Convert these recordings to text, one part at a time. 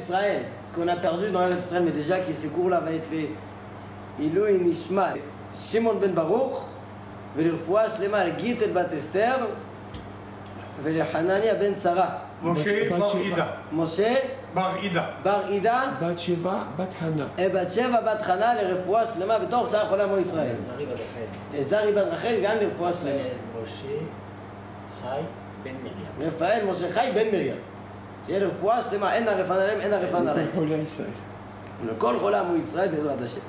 Israël, ce qu'on a perdu dans Israël, mais déjà que ces cours-là va être les Ilou Nishma, Shimon ben Baruch, ולרפואה שלמה על גיטל בת אסתר ולחנניה בן שרה. משה בר עידה. משה בר עידה. בר עידה. בת שבע בת חנה. בת שבע בת חנה לרפואה שלמה בתוך שאר חולי עמו ישראל. זרי בת רחל. זרי בת רחל גם לרפואה שלמה. משה חי בן מרים. רפאל משה חי בן מרים. שיהיה לרפואה שלמה, אין הרפנה להם, אין הרפנה להם. חולי ישראל. לכל חולי עמו ישראל בעזרת השם.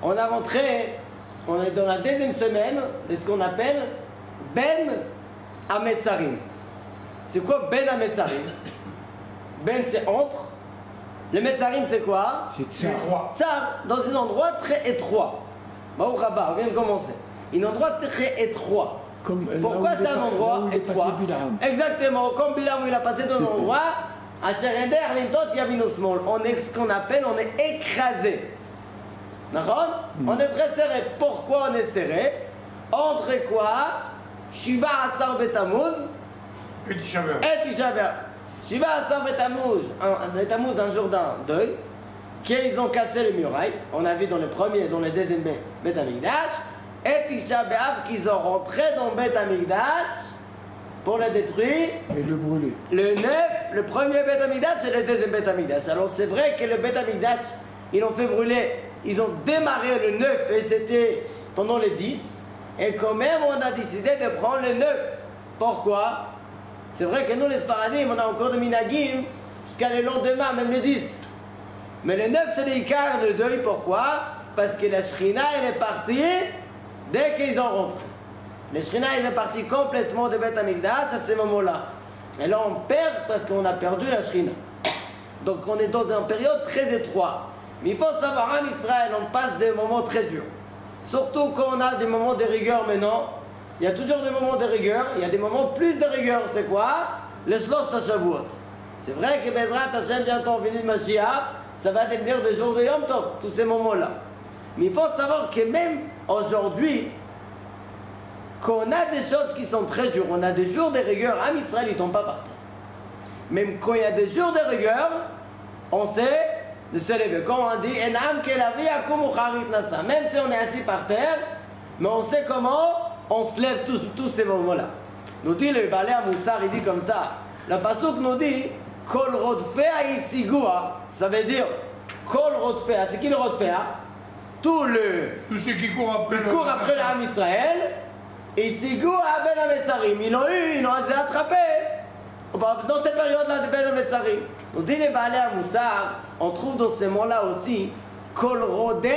On a rentré, on est dans la deuxième semaine de ce qu'on appelle Ben Ametzarim. C'est quoi Ben Ametzarim? Ben c'est entre. Le Metzarim c'est quoi? C'est ça. Tsar, dans un endroit très étroit. Baruch Haba, on vient de commencer. Un endroit très étroit. Pourquoi c'est un endroit étroit? Exactement, comme Bilam où il a passé dans un endroit, on est ce qu'on appelle, on est écrasé. On est très serré. Pourquoi on est serré? Entre quoi? Shiva Asar Betamuz Et Tisha B'Av. et Tisha B'Av. Shiva Asar Betamuz, un jour d'un deuil, qu'ils ont cassé les murailles. On a vu dans le premier et dans le deuxième Bet Amikdash. Et Tisha B'Av qu'ils ont rentré dans Bet Amikdash pour le détruire. Et le brûler. Le 9, le premier Bet Amikdash et le deuxième Bet Amikdash. Alors c'est vrai que le Bet Amikdash, ils l'ont fait brûler. Ils ont démarré le 9 et c'était pendant le 10. Et quand même, on a décidé de prendre le 9. Pourquoi? C'est vrai que nous, les Sfaradim, on a encore de Minagim jusqu'à le lendemain, même le 10. Mais le 9, c'est l'écart de deuil. Pourquoi? Parce que la Shrina, elle est partie dès qu'ils ont rentré. La Shrina, elle est partie complètement de Beth Amikdash à ce moment-là. Et là, on perd parce qu'on a perdu la Shrina. Donc, on est dans une période très étroite. Mais il faut savoir, en Israël, on passe des moments très durs. Surtout quand on a des moments de rigueur maintenant. Il y a toujours des moments de rigueur. Il y a des moments plus de rigueur. C'est quoi? Les Shlosh Tashavuot. C'est vrai que Bezrat Hashem, bientôt venu de Mashiach, ça va devenir des jours de Yom Tov, tous ces moments-là. Mais il faut savoir que même aujourd'hui, quand on a des choses qui sont très dures, on a des jours de rigueur, en Israël, ils ne tombent pas par terre. Même quand il y a des jours de rigueur, on sait de se lever. Comme on dit, même si on est assis par terre, mais on sait comment on se lève tous ces moments-là. Nous dit le Balé Moussar, il dit comme ça. La Pasuk nous dit, Kol Rodfea Isigua, ça veut dire, Kol Rodfea, c'est qui le Rodfea? Tous ceux qui courent après l'âme Israël, Isigua Ben Ametzarim. Ils ont attrapé dans cette période-là de Ben Ametzarim. Nous dit les Balé Moussar, on trouve dans ce mot-là aussi Kol Rodef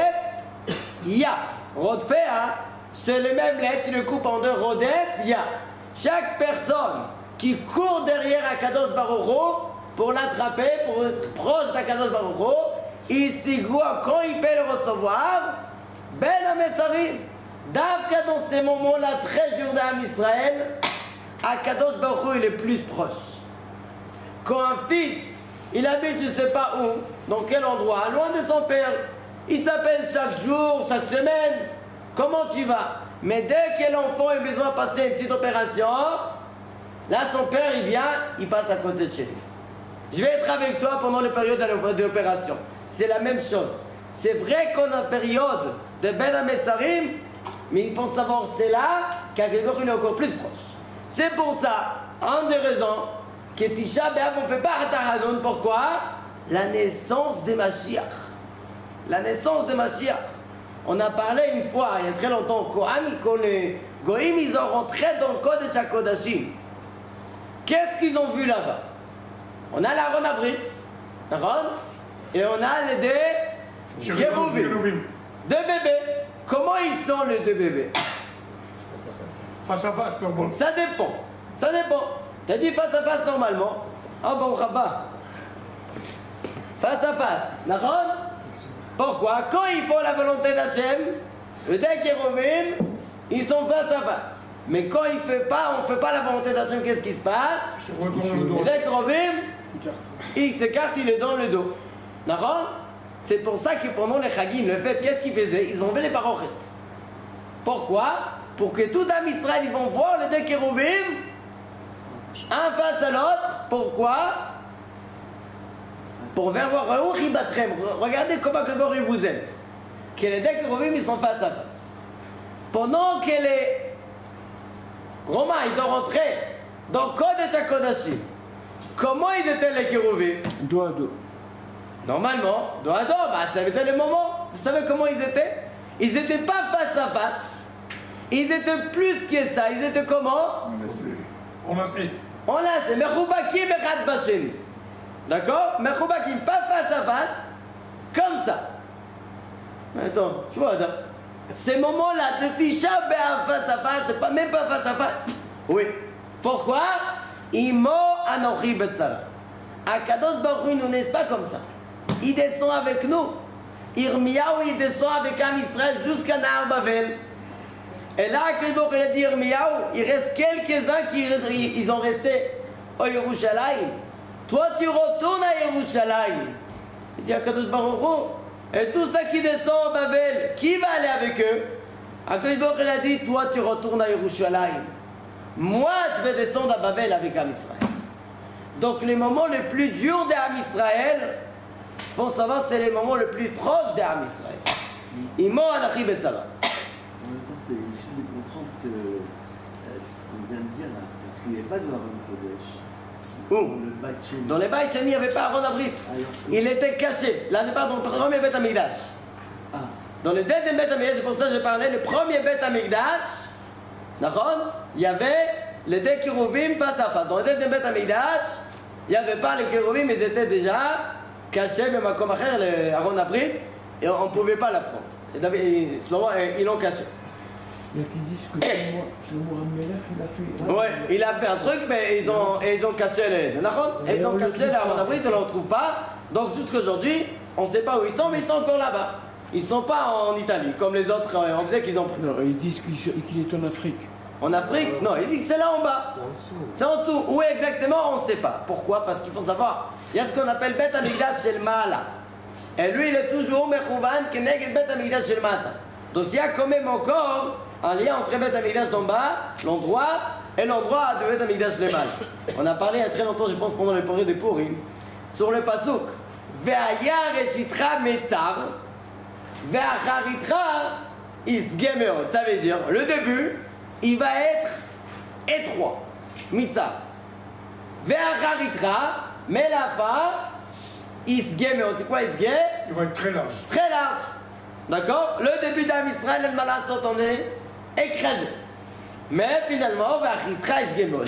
Ya. Rodfea, c'est le même lettre qui le coupe en deux. Rodef Ya. Chaque personne qui court derrière Akadosh Baruch Hu pour l'attraper, pour être proche d'Akadosh Baruch Hu, ici, quand il peut le recevoir, Ben Ametzarim. Davka dans ces moments-là très durs d'Am Israël, Akadosh Baruch Hu il est plus proche. Quand un fils il habite, je ne sais pas où, dans quel endroit, loin de son père. Il s'appelle chaque jour, chaque semaine. Comment tu vas? Mais dès que l'enfant a besoin de passer une petite opération, là son père il vient, il passe à côté de chez lui. Je vais être avec toi pendant la période de l'opération. C'est la même chose. C'est vrai qu'on a une période de Ben Ametzarim, mais il faut savoir c'est là qu'Akadosh il est encore plus proche. C'est pour ça, une des raisons, que Tisha B'Av on ne fait pas Hataradon. Pourquoi? La naissance de Mashiach. La naissance de Mashiach. On a parlé une fois, il y a très longtemps, quand les Goïm ils ont rentré dans le Kodesh HaKodashim. Qu'est-ce qu'ils ont vu là-bas? On a l'Aaron Abrit, et on a les deux Kérouvim. Deux bébés. Comment ils sont les deux bébés? Face à face, comme bon. Ça dépend. Ça dépend. T'as dit face à face normalement. Ah bon, Rabat. Face à face. D'accord? Pourquoi? Quand ils font la volonté d'Hachem, le deux Kérouvim, ils sont face à face. Mais quand on ne fait pas la volonté d'Hachem, qu'est-ce qui se passe? Les deux Kérouvim, ils s'écartent, ils les donnent le dos. D'accord? C'est pour ça que pendant les Chagim, le fait, qu'est-ce qu'ils faisaient? Ils ont enlevé les parochettes. Pourquoi? Pour que tout Am Israël, ils vont voir les deux Kérouvim, un face à l'autre. Pourquoi? Pour faire voir, regardez comment que vous aime. Que les deux kérouvim, ils sont face à face. Pendant que les Romains, ils sont rentrés dans Kodesh HaKodashim, comment ils étaient les kérouvim? Dos à dos. Normalement, dos à dos, bah, ça avait le moment. Vous savez comment ils étaient? Ils n'étaient pas face à face. Ils étaient plus que ça. Ils étaient comment? On a fait. On l'a, c'est Mechoubakim Echad Basheni. D'accord? Mechoubakim, pas face à face, comme ça. Attends, tu vois, ces moments-là de Tisha B'Av face à face, c'est pas, même pas face à face. Oui. Pourquoi? Imo Anochi Betzara. Akadosh Baruch Hu, il nous laisse pas comme ça. Il descend avec nous. Irmiyahu, il descend avec Am Israël jusqu'à Nahar Bavel. Et là, quand il a dit Irmiyahu, il reste quelques-uns qui ils ont resté au Yerushalayim. Toi, tu retournes à Yerushalayim. Il dit à Kadosh Baruch Hu, et tout ça qui descend à Babel, qui va aller avec eux? Kadosh Baruch Hu a dit, toi, tu retournes à Yerushalayim. Moi, je vais descendre à Babel avec Am Israël. Donc, les moments les plus durs d'Am Israël, il faut savoir, c'est les moments les plus proches d'Am Israël. Imo Anachi Betzara. En même temps, c'est difficile de comprendre que ce qu'on vient de dire là, parce qu'il n'y avait pas de Aaron Kodesh. Où? Dans les Beit Sheni, il n'y avait pas Aaron Abrit. Il était caché. Là, dans le premier Beit Hamikdash. Ah. Dans le deuxième Beit Hamikdash, c'est pour ça que je parlais, le premier Beit Hamikdash, d'accord? Il y avait les deux kérouvim face à face. Dans le deuxième Beit Hamikdash, il n'y avait pas les kérouvim, ils étaient déjà cachés, même comme Aaron Abrit, et on ne pouvait pas l'apprendre. Ils l'ont caché. Il y a qui disent que Shlomo HaMelech, il a fait. Ouais, il a fait un truc, mais ils ont caché les. Ils ont caché les Aaron Abrit, on ne le retrouve pas. Donc jusqu'à aujourd'hui, on ne sait pas où ils sont, mais ils sont encore là-bas. Ils ne sont pas en Italie, comme les autres, on disait qu'ils ont pris. Non, ils disent qu'il est en Afrique. En Afrique? Non, ils disent que c'est là en bas. C'est en dessous. Où exactement, on ne sait pas. Pourquoi? Parce qu'il faut savoir, il y a ce qu'on appelle Beit Hamikdash Shel Ma'ala. Et lui, il est toujours Mechouvan Keneged Beit Hamikdash Shel Mata. Donc il y a quand même encore un lien entre Beit Hamikdash d'en bas, l'endroit, et l'endroit de Beit Hamikdash Shel Mala. On a parlé il y a très longtemps, je pense, pendant le période de Purim, sur le pasuk. Ve'aya reshitra metzar, ve'acharitra isgemeot. Ça veut dire, le début, il va être étroit. Mitzar. Ve'acharitra, mais la fin, isgemeot. C'est quoi isge? Il va être très large. Très large. D'accord? Le début d'Am Israël, le Malasot, on est écrasé. Mais finalement, Ve'achitra isgemeot.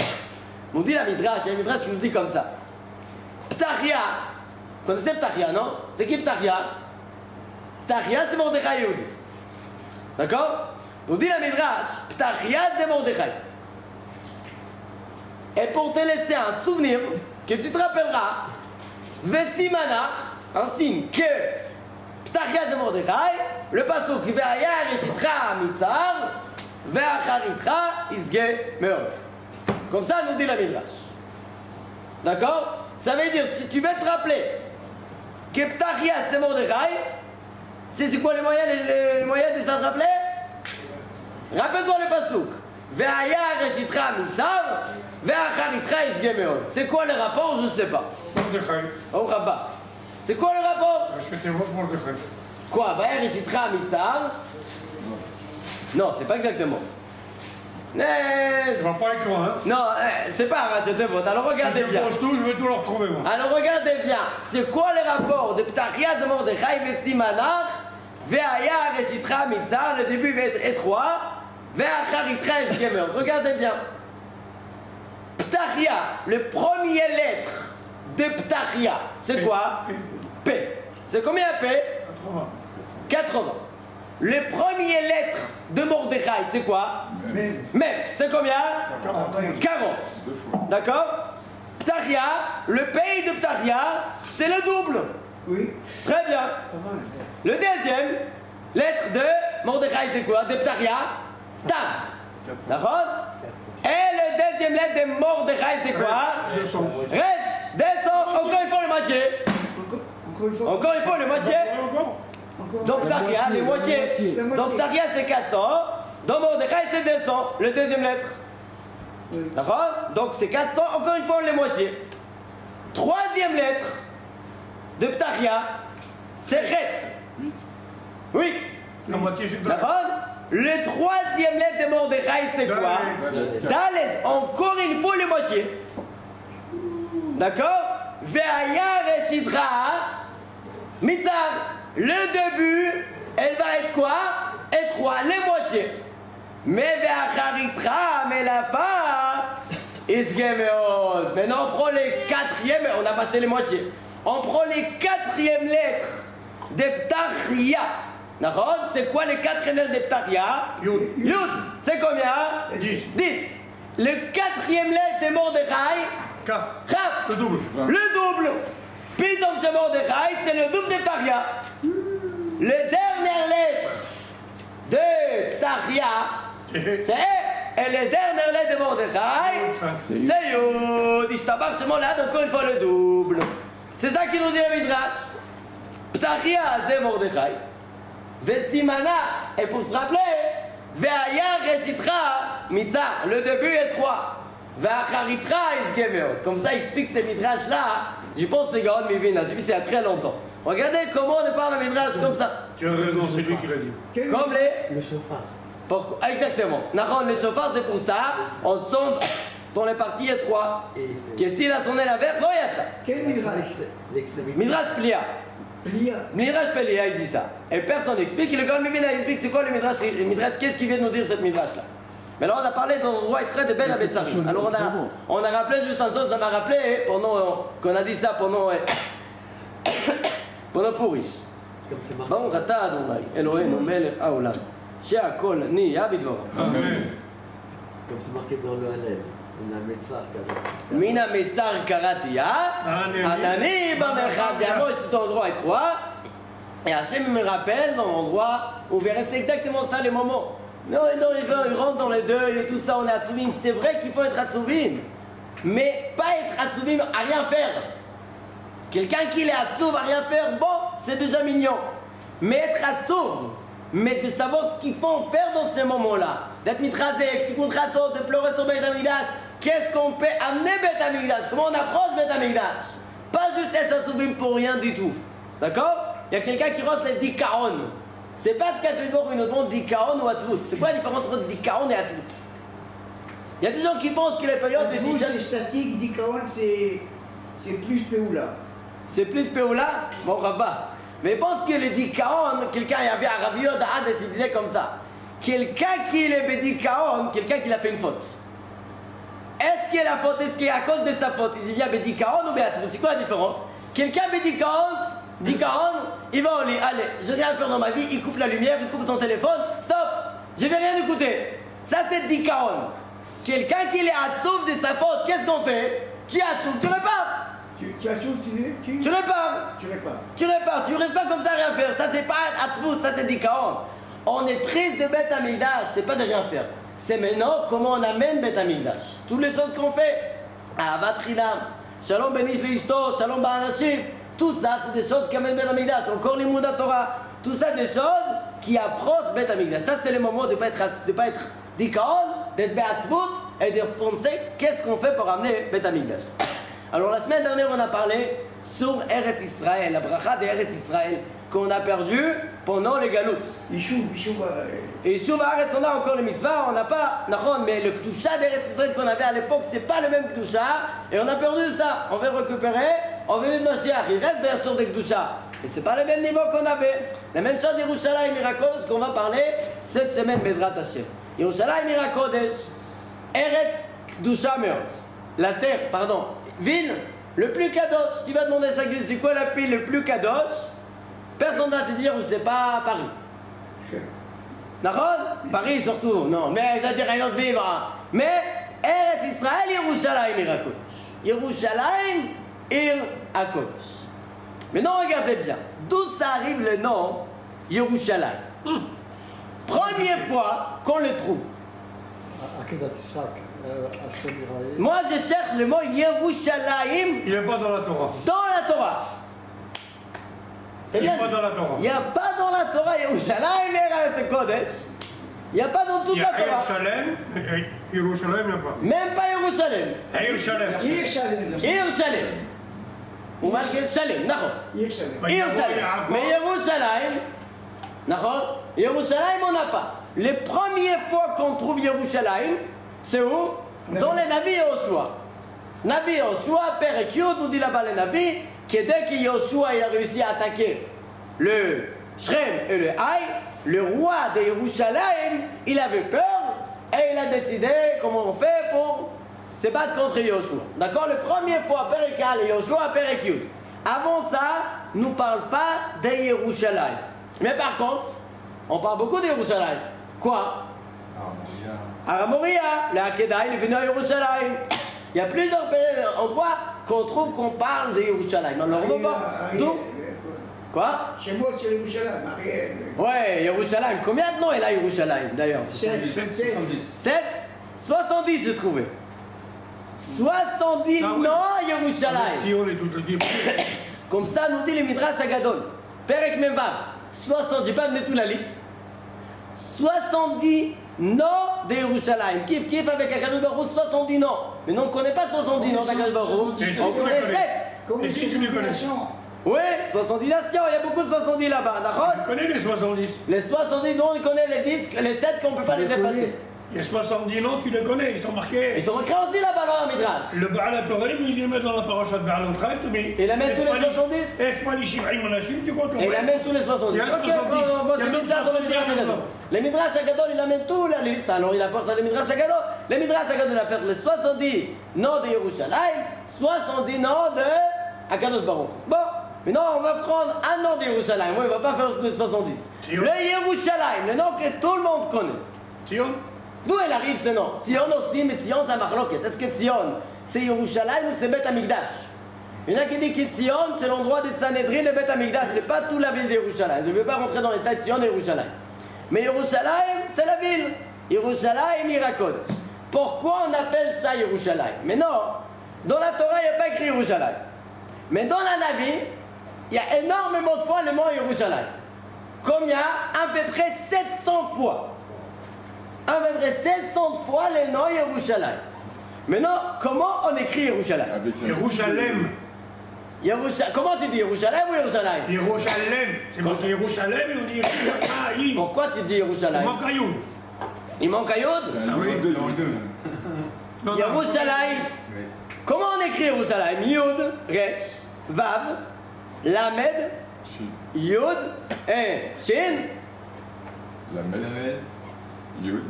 On dit la Midrash, il y a un Midrash qui nous dit comme ça. Ptachia. Vous connaissez Ptachia, non? C'est qui Ptachia? Ptachia, c'est Mordechai Yehudi. D'accord? On dit la Midrash, Ptachia, c'est Mordechai. Et pour te laisser un souvenir, que tu te rappelleras, Vesimanach, un signe que Ptachia, c'est Mordechai, le pasuk, Ve'aya reshitra mitzar, Ve'acharitra isge meot. Comme ça, nous dit la Midrash. D'accord? Ça veut dire, si tu veux te rappeler que Ptachia c'est Mordechai, c'est quoi les moyens de s'en rappeler? Rappelle-toi le pasuk. Ve'aya reshitra mitzar, ve'acharitra isgemeot. C'est quoi le rapport? Je ne sais pas. Mordechai. Oh Rabbah. C'est quoi le rapport? Achetez votre Mordechai. Quoi? Ve'aya reshitra mitzar? Non, c'est pas exactement. Ça va pas être loin, hein? Non, c'est pas racheter votre. Alors regardez Si bien. je pose tout, je vais tout le retrouver, moi. Alors regardez bien, c'est quoi le rapport de Ptachia de Mordechai Vesimanach, Ve'aya reshitra mitzar, le début va être étroit, Ve'acharitra isgemeot. Regardez bien. Ptachia, le premier lettre de Ptachia, c'est quoi? P. C'est combien P? 80. 80. Le premier lettre de Mordechai, c'est quoi? Même. C'est combien? 40. D'accord? Ptachia, le pays de Ptachia, c'est le double. Oui. Très bien. Le deuxième lettre de Mordechai, c'est quoi? De Ptachia? Tav. D'accord? Et le deuxième lettre de Mordechai, c'est quoi? 200. Resh, 200. Encore une fois le moitié. Encore une fois le moitié. Encore. Donc Ptachia, les moitiés. Donc Ptachia c'est 400. Donc Mordechai c'est 200. Le deuxième lettre. D'accord? Donc c'est 400. Encore une fois les moitiés. Troisième lettre de Ptahia, c'est Chet. 8. La moitié, je D'accord? Le troisième lettre de Mordechai, c'est quoi? Dalet. Encore une fois, le moitié. D'accord? Ve'aya reshitra mitzar. Le début, elle va être quoi? Et 3, les moitiés. Mais ve'acharitra, mais la fin, isgemeot. Maintenant, on prend les quatrièmes, on a passé les moitiés. On prend les quatrièmes lettres de Ptahia. D'accord? C'est quoi les quatrièmes lettres de Ptahia? Yud. Yud. C'est combien? 10. 10. Le quatrième lettre de Mordechai? Kaf. Le double. Le double. Pitom chez Mordechai, c'est le double de Ptahia. Les dernières lettres de Ptahia, c'est et les dernières lettres de Mordechai, c'est Yud. Ishtabach chez Mordechai, encore une fois le double. C'est ça qui nous dit le Midrash. Ptahia, c'est Mordechai. Vesimana, et pour se rappeler, Ve'aya reshitra mitzah, le début est 3. Ve'acharitra isgemeot. Comme ça, il explique ces midrash-là. Je pense que les Gaon Mivin, j'ai vu c'est il y a très longtemps. Regardez comment on parle de midrash comme ça. Tu as raison, c'est lui qui l'a dit. Comme Le chauffard. Pourquoi? Exactement. Les chauffards, c'est pour ça. On sonde dans les parties étroites. Que s'il a sonné la verte, non, il y a ça. Quel midrash? L'extrémité. Midrash Plia. Plia. Midrash Plia, il dit ça. Et personne n'explique. Le Gaon Mivin, il explique c'est quoi le midrash. Qu'est-ce qu'il vient de nous dire cette midrash-là? Mais là, on a parlé d'un endroit très de Ben Ametzarim. Alors, on a rappelé juste un chose, ça m'a rappelé pendant qu'on a dit ça pendant Pourri. Comme c'est marqué. Baruch atah Adonai, Eloheinu melech haolam, she'akol niya bidvarav. Amen. Comme c'est marqué dans le Hallel. On a Metzar Karati. Min hametzar karati Anani b'merchad yamo, c'est un endroit étroit. Et Hachem me rappelle dans l'endroit où verrait c'est exactement ça le moment. Non, il rentre dans les deuils et tout ça, on est Hatzuvim. C'est vrai qu'il faut être Hatzuvim, mais pas être Hatzuvim à rien faire. Quelqu'un qui est Hatzuv à rien faire, bon, c'est déjà mignon. Mais être Hatzuv, mais de savoir ce qu'il faut faire dans ces moments-là, d'être mitrazek, tikkun chatzot, de pleurer sur Beit HaMikdash, qu'est-ce qu'on peut amener Beit HaMikdash, comment on approche Beit HaMikdash. Pas juste être Hatzuvim pour rien du tout. D'accord? Il y a quelqu'un qui rose les dikaon. C'est pas ce qu'il y a toujours une autre dikaon ou Hatzvut. C'est quoi la différence entre dikaon et Hatzvut? Il y a des gens qui pensent que les périodes de Hatzvut, c'est statique, dikaon, c'est plus Péoula. C'est plus Péoula? Bon, Rabat. Mais je pense que le dikaon, quelqu'un y avait à Rabbi Yoda Hades, il disait comme ça. Quelqu'un qui est le dikaon, quelqu'un qui a fait une faute. Est-ce qu'il a la faute? Est-ce qu'il est à cause de sa faute? Il dit bien dikaon ou Hatzvut? C'est quoi la différence? Quelqu'un dikaon, il va au lit, allez, je vais rien faire dans ma vie, il coupe la lumière, il coupe son téléphone, stop, je vais rien écouter. Ça c'est dikaon. Quelqu'un qui est Hatzouf de sa faute, qu'est-ce qu'on fait? Tu Hatzouf, tu repars. Tu Hatzouf, tu repars. Tu repars, tu restes pas comme ça à rien faire. Ça c'est pas Hatzouf, ça c'est dikaon. On est triste de Beit HaMikdash, c'est pas de rien faire. C'est maintenant comment on amène Beit HaMikdash. Toutes les choses qu'on fait, Ahavat Chinam, Shalom Benish Veishto, Shalom Ba'anashim. Tout ça, c'est des choses qui amènent Beit HaMikdash. Encore les Mouda Torah. Tout ça, des choses qui approchent Beit HaMikdash. Ça, c'est le moment de ne pas être dikaon, d'être be'atzvut et de penser qu'est-ce qu'on fait pour amener Beit HaMikdash. Alors, la semaine dernière, on a parlé sur Eretz Israël, la bracha d'Eretz Israël, qu'on a perdu pendant les galoutes. Et Shuv Haaretz, on a encore les mitzvahs, on n'a pas, mais le Kedusha d'Eretz Israël qu'on avait à l'époque, c'est pas le même Kedusha, et on a perdu ça. On veut récupérer, on veut une Mashiach. Il reste bien sûr des Kedusha, mais c'est pas le même niveau qu'on avait. La même chose Yerushalayim Mirakodesh qu'on va parler cette semaine, Bezrat Hashem. Yerushalayim Mirakodesh, Eretz Kedusha Meot. La terre, pardon, ville le plus kadosh. Tu vas demander à chaque ville, c'est quoi la ville le plus kadosh? Personne ne va te dire où c'est pas Paris. D'accord? Paris surtout, non, mais je vais dire un autre vivre. Mais Eretz Israël, Yerushalayim Ir HaKodesh. Yerushalayim Ir HaKodesh. Maintenant, regardez bien, d'où ça arrive le nom Yerushalayim? Première fois qu'on le trouve. Moi, je cherche le mot Yerushalayim. Il n'est pas dans la Torah. Dans la Torah. Il n'y a pas dans la Torah. Il n'y a pas dans la Torah Yerushalayim Eretz Kodesh. Il n'y a pas dans toute la Torah. Yerushalayim, il n'y a pas. Même pas Yerushalayim. Yerushalayim. Yerushalayim. הוא מלכי שלם, נכון. Yerushalayim. Mais Yerushalayim, נכון? Yerushalayim, on n'a pas. Les premières fois qu'on trouve Yerushalayim, c'est où? Dans les Navi Yoshua. Navi Yoshua, Père et Kyut, nous dit là-bas les Navi, que dès que Yoshua a réussi à attaquer le Shrem et le Haï, le roi de Yerushalayim, il avait peur et il a décidé comment on fait pour se battre contre Yoshua. D'accord? La première fois, Père et Kal et Yoshua, Père et Kyut. Avant ça, ne nous parle pas de Yerushalayim. Mais par contre, on parle beaucoup de Yerushalayim. Quoi? Aramoria, le Hakeda, il est venu à Yerushalayim. Il y a plusieurs endroits qu'on trouve qu'on parle de Yerushalayim. Alors on va voir. D'où? Quoi? Chez moi, c'est Yerushalayim, Ariel. Ouais, Yerushalayim. Combien de noms il a Yerushalayim d'ailleurs? 7? 70 j'ai trouvé. 70 noms Yerushalayim. Sion et toute l'équipe. Comme ça nous dit le Midrash Agadol. Perek Memvav. 60, j'ai pas donné toute la liste. 70 noms de Yerushalayim. Kif Kif avec Akadosh Baruch Hu, 70 noms. Mais nous on ne connaît pas 70 noms d'Akadosh Baruch Hu. On connaît 7. Comme Et si tu les connais? Oui, 70 nations, il y a beaucoup de 70 là-bas, d'accord? Tu connais les 70? Les 70 noms, on connaît les 10, les 7 qu'on ne peut pas les effacer. Il y a 70 noms, tu les connais, ils sont marqués. Ils sont marqués aussi là-bas dans la Midrash. Le Baal HaTorim, il les met dans la paracha de Baal HaTorim, mais... Et il amène tous les 70? Est-ce pas les Shiv'im Monachim, tu comptes le Et il amène tous les 70. Il y a 70. C'est bizarre dans le Midrash Agadol. Les Midrash Agadol, il amène toute la liste. Alors il apporte ça les Midrash Agadol. Les Midrash Agadol apportent les 70 noms de Yerushalayim, 70 noms de Akadosh Baruch Hu. Bon, maintenant on va prendre un nom de Yerushalayim. Moi, il ne va pas faire les 70. Tion. Le Yerushalayim, le nom que tout le monde connaît. Tion? D'où elle arrive ce nom? Tzion aussi, mais Tzion c'est Marloket. Est-ce que Tzion c'est Yerushalayim ou c'est Bet Amikdash? Il y en a qui disent que Tzion c'est l'endroit des Sanhedrin et Bet Amikdash. C'est pas toute la ville de Yerushalayim. Je ne vais pas rentrer dans les détails de Tzion et Yerushalayim. Mais Yerushalayim c'est la ville. Yerushalayim Irakodesh. Pourquoi on appelle ça Yerushalayim? Mais non, dans la Torah il n'y a pas écrit Yerushalayim. Mais dans la Navi, il y a énormément de fois le mot Yerushalayim. Comme il y a à peu près 700 fois. À peu près 700 fois le nom Yerushalayim. Maintenant, comment on écrit Yerushalayim? Yerushalem. Comment tu dis Yerushalayim ou Yerushalayim? Yerushalem. C'est marqué Yerushalem et on dit Yerushalayim. Pourquoi tu dis Il Yerushalayim? manque un Yud. Il manque un Yud? Ah oui, non, non. Yerushalayim. Comment on écrit Yerushalayim? Yud, Resh, Vav, Lamed, Yud et Shin.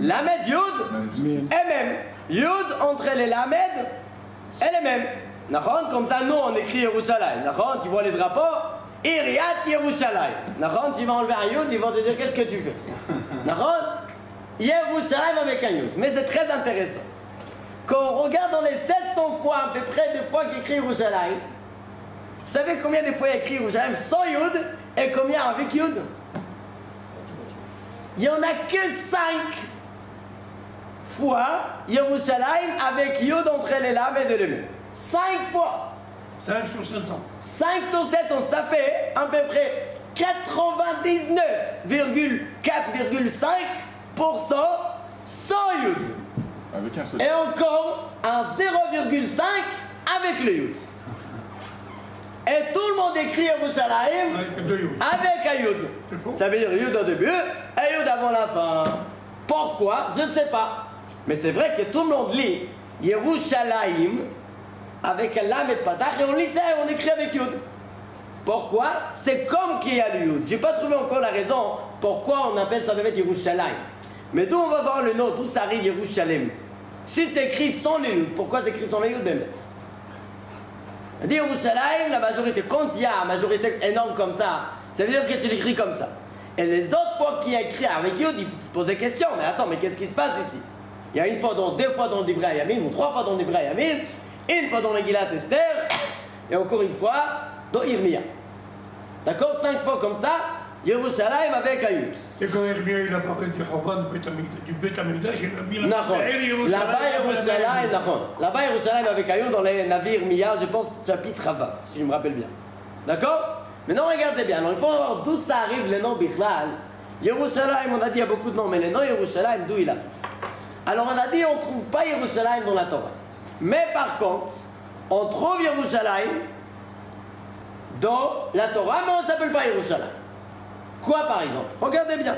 Lamed, Yud et même. Yud entre les Lamed et les mêmes. D'accord? Comme ça, nous on écrit Yerushalayim. D'accord? Tu vois les drapeaux? Iriat Yerushalayim. D'accord? Tu vas enlever un Yud, ils vont te dire qu'est-ce que tu fais. D'accord? Yerushalayim avec un Yud. Mais c'est très intéressant. Quand on regarde dans les 700 fois, à peu près de fois qu'il écrit Yerushalayim, vous savez combien de fois il écrit Yerushalayim sans Yud et combien avec Yud? Il n'y en a que 5 fois Yerushalayim avec Yud entre les lames et les mêmes. 5 fois. 5 sur 700. 5 sur 700, ça fait à peu près 99,4,5% sans Yud. Avec un seul. Et encore un 0,5 avec le Yud. Et tout le monde écrit Yerushalayim Avec 2 Yud. avec un Yud. C'est faux. Ça veut dire Yud au début et Yud avant la fin. Pourquoi? Je ne sais pas. Mais c'est vrai que tout le monde lit Yerushalayim avec un lam et patach et on lit ça et on écrit avec Yud. Pourquoi? C'est comme qu'il y a le Yud. Je n'ai pas trouvé encore la raison pourquoi on appelle ça peut-être Yerushalayim. Mais d'où on va voir le nom, d'où ça arrive Yerushalayim. Si c'est écrit sans le Yud, pourquoi c'est écrit sans le Yud? On dit Yerushalayim, la majorité, quand il y a une majorité énorme comme ça, ça veut dire que tu l'écris comme ça. Et les autres fois qu'il y a écrit avec Yud, il pose des questions. Mais attends, mais qu'est-ce qui se passe ici? Il y a une fois, deux fois dans le Divrei Hayamim, ou 3 fois dans le Divrei Hayamim, une fois dans le Gillat Esther, et encore une fois dans Irmia. D'accord? 5 fois comme ça, Yerushalayim avec un Yud. C'est quand Irmia il a parlé du Chorban du Bet Amikdash, il a mis la Là-bas Yerushalayim, là-bas Yerushalayim avec un Yud dans les navires Irmia, je pense chapitre Ravav, si je me rappelle bien. D'accord? Maintenant regardez bien, alors il faut voir d'où ça arrive les noms Bichlal. Yerushalayim, on a dit il y a beaucoup de noms, mais les noms Yerushalayim, d'où il arrive? Alors on a dit on ne trouve pas Yerushalayim dans la Torah. Mais par contre, on trouve Yerushalayim dans la Torah, mais on ne s'appelle pas Yerushalayim. Quoi par exemple? Regardez bien.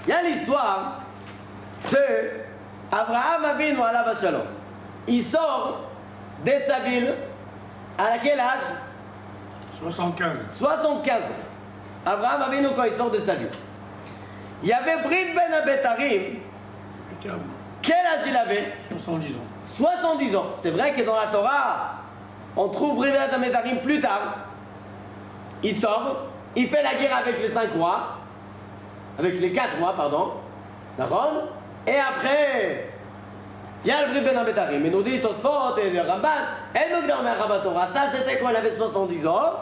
Il y a l'histoire de Abraham Avinu alav shalom. Il sort de sa ville à quel âge? 75. 75 ans. Abraham Avinu quand il sort de sa ville. Il y avait Brit Ben Abetarim. Quel âge il avait? 70 ans. 70 ans. C'est vrai que dans la Torah, on trouve Brit Ben Abetarim plus tard. Il sort, il fait la guerre avec les 5 rois, avec les 4 rois, pardon, d'accord? Et après, il y a le Brit Ben Abetarim. Mais nous dit Tosfot et le Ramban, et nous dit Rabat Torah. Ça, c'était quand il avait 70 ans.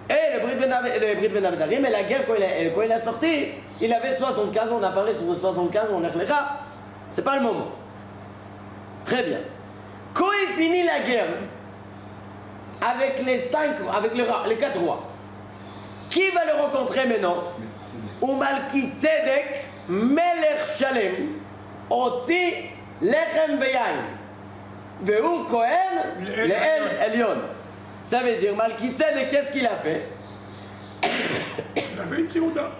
Et le Brit Ben Abetarim, et la guerre, quand il a sorti, il avait 75 ans. On a parlé sur le 75, on les relèvera. C'est pas le moment. Très bien. Quand il finit la guerre avec les 4 rois, qui va le rencontrer maintenant? Malki Tzedek Melech Shalem Otzi Lechem Veyain Vehu Kohen Le'el Elyon. Ça veut dire Malki Tzedek, qu'est-ce qu'il a fait? Il a fait une séouda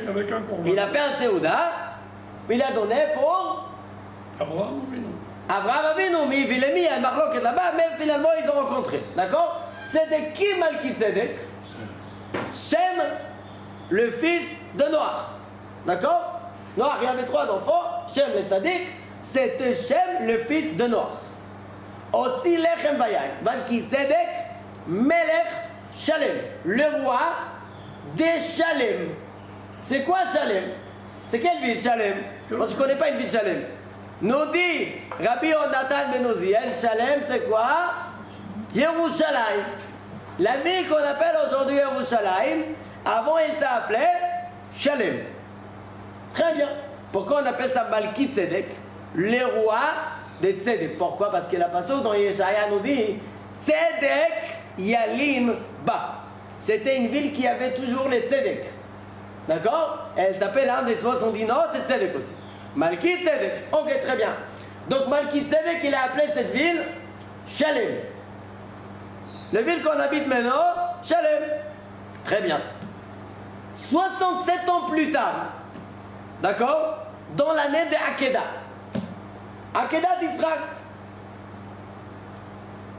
avec un corban. Il a fait un séouda, il a donné pour Abraham Avinu. Abraham Avinu, mais il a mis un marloquet là-bas, mais finalement ils ont rencontré. D'accord? C'était qui Malki Tzedek? Shem, le fils de Noach. D'accord? Noach, il avait 3 enfants. Shem le tzaddik, c'était Shem, le fils de Noach. Otzi lechem vayay. Malki Tzedek, Melech Shalem. Le roi des Shalem. C'est quoi Shalem? C'est quelle ville Shalem? Moi je ne connais pas une ville Shalem. Nous dit Rabbi Onatan ben Uziel, Shalem c'est quoi? Yerushalayim. La ville qu'on appelle aujourd'hui Yerushalayim, avant il s'appelait Shalem. Très bien. Pourquoi on appelle ça Malki Tzedek? Le roi de Tzedek. Pourquoi? Parce que la passage dans Yeshaya nous dit Tzedek Yalim Ba. C'était une ville qui avait toujours les Tzedek. D'accord? Elle s'appelle un des 70 ans, c'est Tzedek aussi. Malki Tzedek. Ok, très bien. Donc Malki Tzedek, il a appelé cette ville Shalem. La ville qu'on habite maintenant, Shalem. Très bien. 67 ans plus tard, d'accord? Dans l'année de Akeda. Akeda d'Yitzhak.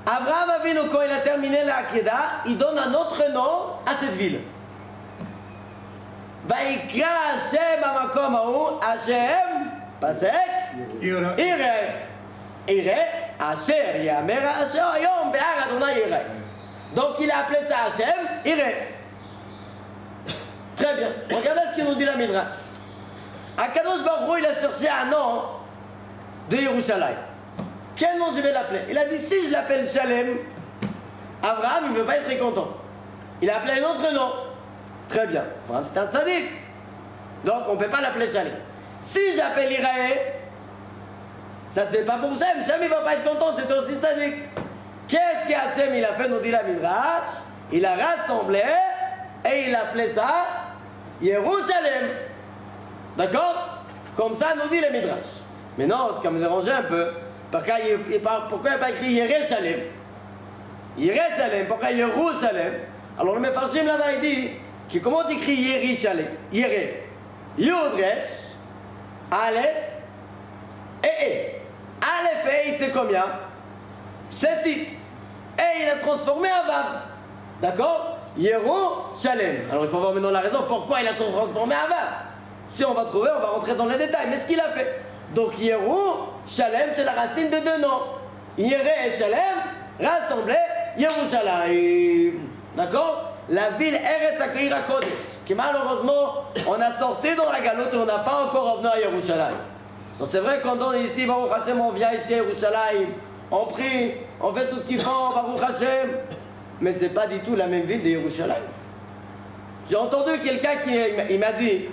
Abraham Avinu, quand il a terminé la Akeda, il donne un autre nom à cette ville. Vaikra Hashem amakom hahu, Hashem, Pasek, Ire, Asher, Yamer, Asher, Yom, Be'ar Adonai Ire. Donc il a appelé ça Hashem, Ire. Très bien. Regardez ce que nous dit la Midrash. Akadosh Baruch Hu, il a cherché un nom de Yerushalayim. Quel nom je vais l'appeler? Il a dit si je l'appelle Shalem, Abraham il ne veut pas être très content. Il a appelé un autre nom. Très bien. Abraham c'est un tzaddik. Donc on ne peut pas l'appeler Shalem. Si j'appelle Irae, ça se fait pas pour Shem. Shem il ne va pas être content, c'est aussi tzaddik. Qu'est-ce qu'Hachem il a fait, nous dit la Midrash? Il a rassemblé et il a appelé ça Yerushalem. D'accord? Comme ça nous dit le Midrash. Mais non, ce qui me dérangeait un peu, pourquoi il n'a pas écrit Yerushalem? Yerushalem, pourquoi Yerushalem? Alors le Mefarshim là-bas il dit que comment tu écris Yerushalem? Yere, Yud Resh, Aleph et E. Aleph et E c'est combien? C'est 6. Et il a transformé en Vav. D'accord? Yerushalem. Alors il faut voir maintenant la raison pourquoi il a transformé en Vav. Si on va trouver, on va rentrer dans les détails. Mais ce qu'il a fait. Donc Yerushalem, c'est la racine de 2 noms. Yere et Shalem, rassemblés, Yerushalayim. D'accord? La ville Eretz Akira Kodesh, qui malheureusement, on a sorti dans la galoute et on n'a pas encore revenu à Yerushalayim. Donc c'est vrai qu'on donne ici, Baruch Hashem, on vient ici à Yerushalayim, on prie, on fait tout ce qu'il faut, Baruch Hashem. Mais c'est pas du tout la même ville de Yerushalayim. J'ai entendu quelqu'un qui m'a dit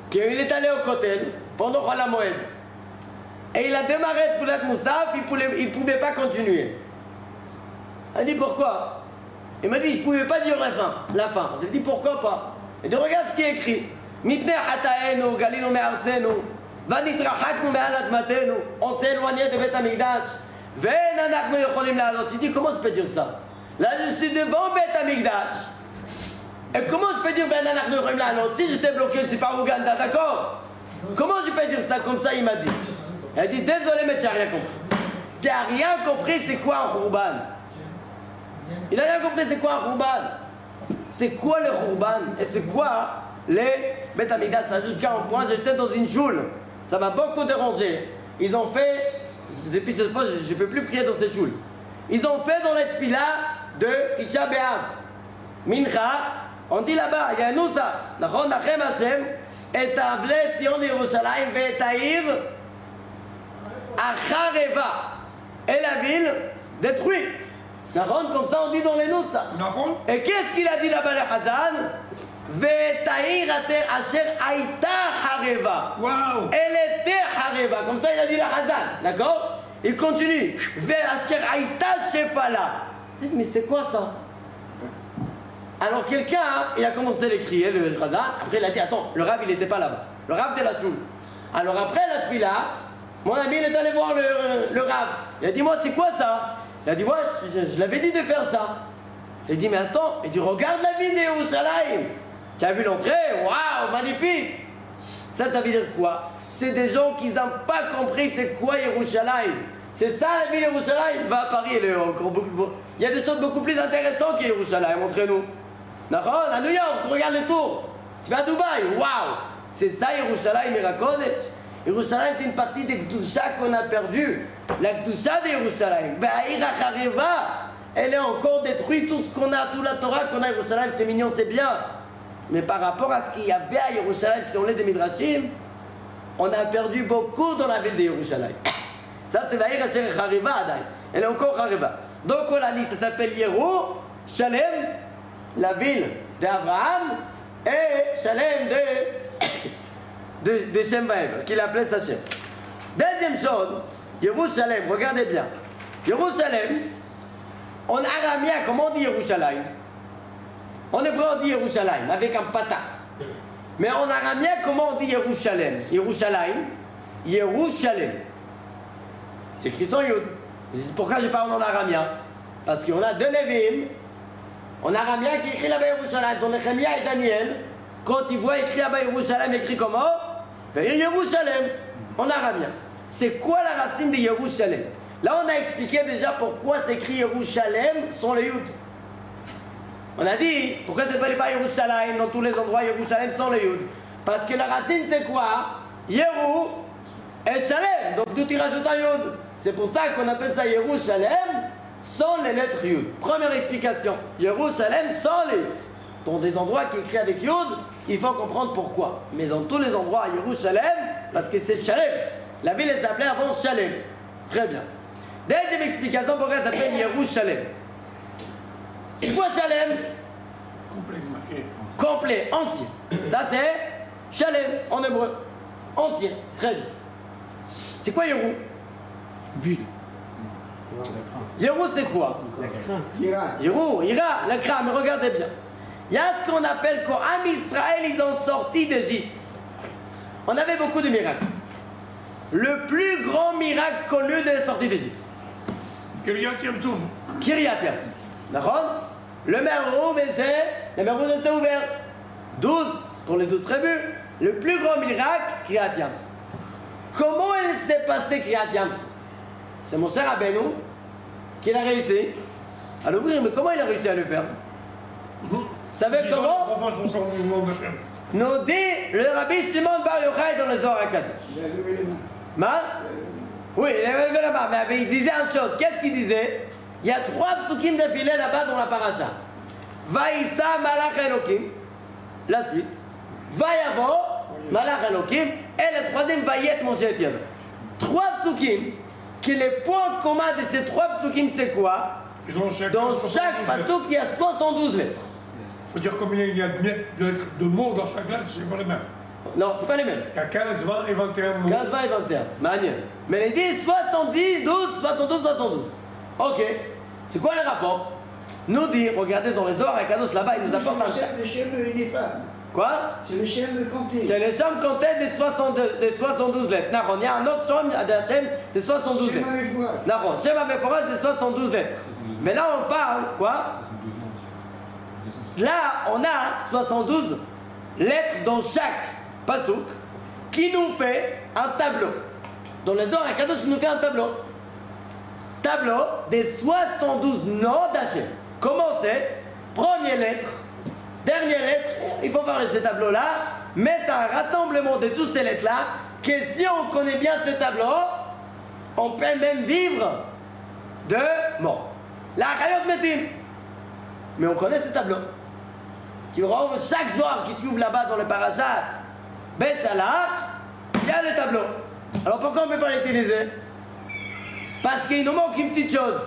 qu'il est allé au Kotel pendant Chol HaMoed. Et il a démarré Tfilat Moussaf, il ne pouvait pas continuer. Elle dit pourquoi? Il m'a dit je ne pouvais pas dire la fin. Je lui ai dit pourquoi pas? Il dit regarde ce qui est écrit. Mitne hataenu galinu me'artzenu vanitrachaknu me'al admatenu. On s'est éloigné de Beth Amikdash. Ve'en anachnu yocholim la'alot. Il dit comment je peux dire ça? Là, je suis devant Beth Amikdash. Et comment je peux dire Ben Anachnu Yochlim La'anot si j'étais bloqué, c'est par Ouganda, d'accord? Comment je peux dire ça comme ça? Il m'a dit. Il a dit désolé, mais tu n'as rien compris. Tu n'as rien compris, c'est quoi un Khurban? Il n'a rien compris, c'est quoi un Khurban? C'est quoi le Khurban? Et c'est quoi les Beth Amikdash? Jusqu'à un point, j'étais dans une choule. Ça m'a beaucoup dérangé. Ils ont fait, depuis cette fois, je ne peux plus prier dans cette choule. Ils ont fait dans les tefila de Tisha B'Av. Mincha, on dit là-bas, il y a un Nusach, Nachon Nachem Hashem, et Avlet Zion Yerushalayim, et Taïr, Achareva, et la ville détruite. Nachon, comme ça on dit dans les Nusach. Et qu'est-ce qu'il a dit là-bas le Hazan? Ve'taïr Asher Aïta Hareva. Waouh! Elle était Hareva, comme ça il a dit le Hazan, d'accord? Il continue. Ve'asher Aïta Shefala. Mais c'est quoi ça? Alors quelqu'un, il a commencé à l'écrire, le Hazan. Après il a dit, attends, le Rav il n'était pas là-bas. Le Rav de la Soul. Alors après la tefila, mon ami il est allé voir le Rav. Il a dit, moi c'est quoi ça? Il a dit, ouais, je l'avais dit de faire ça. J'ai dit, mais attends, il dit, regarde la ville de Yerushalayim. Tu as vu l'entrée? Waouh, magnifique! Ça veut dire quoi? C'est des gens qui n'ont pas compris c'est quoi Yerushalayim. C'est ça la ville de Yerushalayim. Va à Paris, il y a des choses beaucoup plus intéressantes que Yerushalayim, montrez-nous. D'accord? À New York, regarde le tour. Tu vas à Dubaï, waouh! C'est ça Yerushalayim et Rakodesh. Yerushalayim, c'est une partie des Gdusha qu'on a perdu. La Gdusha de Yerushalayim. Ba'ir Achareva, elle est encore détruite. Tout ce qu'on a, toute la Torah qu'on a à Yerushalayim, c'est mignon, c'est bien. Mais par rapport à ce qu'il y avait à Yerushalayim, si on lit des Midrashim, on a perdu beaucoup dans la ville de Yerushalayim. Ça, c'est Ba'ir Achareva, Adai. Elle est encore Chareva. Donc, on a dit, ça s'appelle Yerushalayim, la ville d'Abraham, et Shalem de Shem Vaev, qu'il appelait Sachem. Deuxième chose, Yerushalayim, regardez bien. Yerushalayim, en aramien, comment on dit Yerushalayim? En hébreu, on dit Yerushalayim, avec un patach. Mais en aramien, comment on dit Yerushalayim? Yerushalayim, Yerushalayim. C'est écrit sans Yud. Pourquoi je parle en aramien? Parce qu'on a deux Nevi'im, en aramien, qui écrit là-bas Yerushalayim. Dans Nehemia et Daniel, quand ils voient écrit là-bas Yerushalayim, écrit comment? Yerushalayim, en aramien. C'est quoi la racine de Yerushalayim? Là, on a expliqué déjà pourquoi c'est écrit Yerushalayim sans le Yud. On a dit, pourquoi c'est pas Yerushalayim dans tous les endroits, Yerushalayim sans le Yud? Parce que la racine, c'est quoi? Yeru et Shalem. Donc, tout y rajoute un Yud. C'est pour ça qu'on appelle ça Yerushalayim sans les lettres Yud. Première explication, Yerushalayim sans les Yud. Dans des endroits qui écrit avec Yud, il faut comprendre pourquoi. Mais dans tous les endroits, Yerushalayim, parce que c'est Shalem. La ville, elle s'appelait avant Shalem. Très bien. Deuxième explication, pourquoi elle s'appelle Yerushalayim. C'est quoi Shalem? Complet, entier. Ça c'est Shalem en hébreu. Entier. Très bien. C'est quoi Yerou? Ville. Yerou c'est quoi? La crainte. Yerou, Ira, la crainte, mais regardez bien. Il y a ce qu'on appelle quand Am Israël ils ont sorti d'Égypte. On avait beaucoup de miracles. Le plus grand miracle connu de la sortie d'Égypte. Kiryat Yamtouf. Kiryat Yamtouf. D'accord? Le mer Rouge, s'est ouvert. 12 pour les 12 tribus. Le plus grand miracle, Kiryat Yamtouf. Comment il s'est passé Kiryat Yamtouf? C'est mon cher Rabbeinu qui l'a réussi à l'ouvrir. Mais comment il a réussi à le faire? Vous savez comment? Nous dit le Rabbi Shimon Bar Yochai dans le Zohar HaKadosh. Ma? Oui, il avait levé la main, mais il disait une chose. Qu'est-ce qu'il disait? Il y a 3 psukim défilés là-bas dans la paracha. Vaïssa Malach Elokim, la suite. Vayavo Malach Elokim, et le troisième Vayet Moshe et Yadon. 3 psukim, qui les points communs de ces 3 psukim, c'est quoi? Dans chaque pasuk, il y a 72 lettres. Il faut dire combien il y a de mots dans chaque lettre, c'est pas les mêmes. Non, c'est pas les mêmes. Il y a 15, 20 et 21 mots. 15, 20 et 21. Manière. Mais il dit 70, 12, 72, 72. Ok. C'est quoi le rapport? Nous dit, regardez dans les Zohar HaKadosh là-bas, il nous apporte un. Les cheveux et les femmes. Quoi? C'est le Shem de compter. C'est le Shem compté des 72 lettres. Nahon. Il y a un autre Shem d'Hachem des 72 lettres. Nahon. Shem Ameforach des 72 lettres. Mais là, on parle, quoi? Là, on a 72 lettres dans chaque pasouk qui nous fait un tableau. Dans les Zohar HaKadosh, il nous fait un tableau. Tableau des 72 noms d'Hachem. Comment c'est? Première lettre, dernière lettre, il faut voir ce tableau-là, mais c'est un rassemblement de toutes ces lettres-là, que si on connaît bien ce tableau, on peut même vivre de mort. La Chayot Metim. Mais on connaît ce tableau. Tu rouvres chaque Zohar qui trouve là-bas dans le parashat Béchalach, il y a le tableau. Alors pourquoi on ne peut pas l'utiliser? Parce qu'il nous manque une petite chose.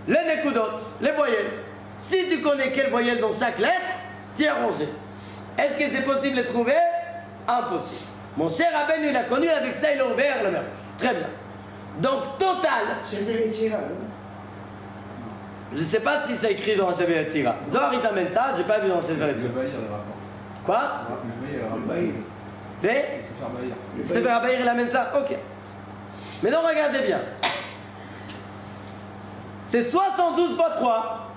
Les nekudot, les voyelles. Si tu connais quelle voyelle dans chaque lettre, tu es rangé. Est-ce que c'est possible de trouver? Impossible. Mon cher Rabbeinu, il a connu, avec ça, il a ouvert la mer. Très bien. Donc, total. C'est Vélétira, Je ne sais pas si c'est écrit dans Sefer Yetzira. Zohar, il t'amène ça, je n'ai pas vu dans Sefer Yetzira. Quoi? Les Sefer Abayir, il amène ça? Ok. Maintenant, regardez bien. C'est 72 fois 3.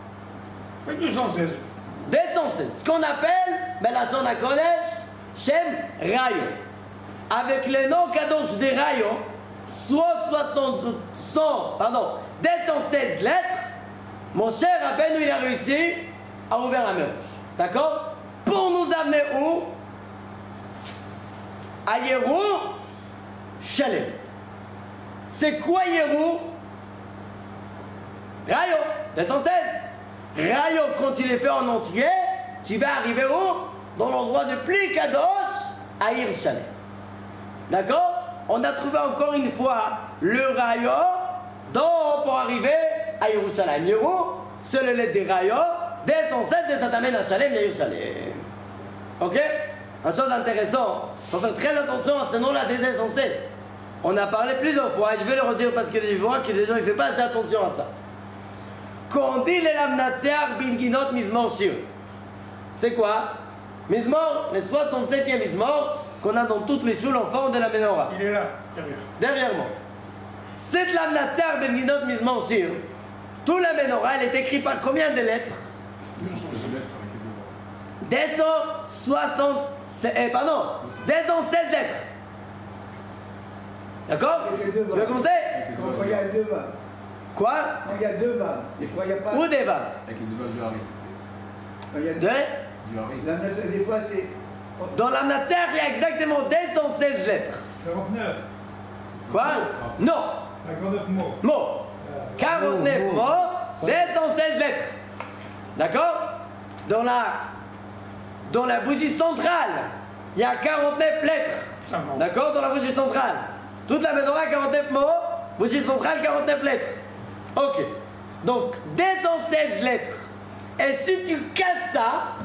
216. 216. Ce qu'on appelle, la zone à collège, Shem Rayo. Avec le nom Kadosh des Rayo, soit 216 lettres, mon cher Rabbeinu, il a réussi à ouvrir la mer. D'accord? Pour nous amener où? À Yerushalem. C'est quoi Yerou? Rayo, 216. Rayo, quand tu les fais en entier, tu vas arriver où? Dans l'endroit de plus Kadosh, à Yerushalem. D'accord? On a trouvé encore une fois le Rayo pour arriver à Yerushalem. Yerou, c'est le lettre des Rayo, 216 de ça t'amène à Shalem, à Yerushalem. Ok? Une chose intéressante, il faut faire très attention à ce nom-là, 216. On a parlé plusieurs fois, et je vais le redire parce que je vois que les gens ne font pas assez attention à ça. Quand on dit les Lamnatsear Binginot Mizmor Shir, c'est quoi? Mizmor, le 67e Mizmor qu'on a dans toutes les choules en forme de la Menorah. Il est là, derrière moi. Cette Lamnatsear Binginot Mizmor Shir, toute la Menorah, elle est écrite par combien de lettres? 216 lettres. D'accord? Tu veux compter? Quand il y a deux vagues. Quoi? Quand il y a deux vagues. Des fois, il n'y a pas. Où des vagues? Avec les deux vagues du Hari. Quand il y a deux. Des fois, c'est. Dans la matière, il y a exactement 216 lettres. 49. Quoi? Non. 49 mots. Mots. 49 mots, 216 lettres. D'accord? Dans la bougie centrale, il y a 49 lettres. D'accord? Dans la bougie centrale. Toute la Menorah, 49 mots. Bougie centrale, 49 lettres. Ok. Donc, 216 lettres. Et si tu casses ça,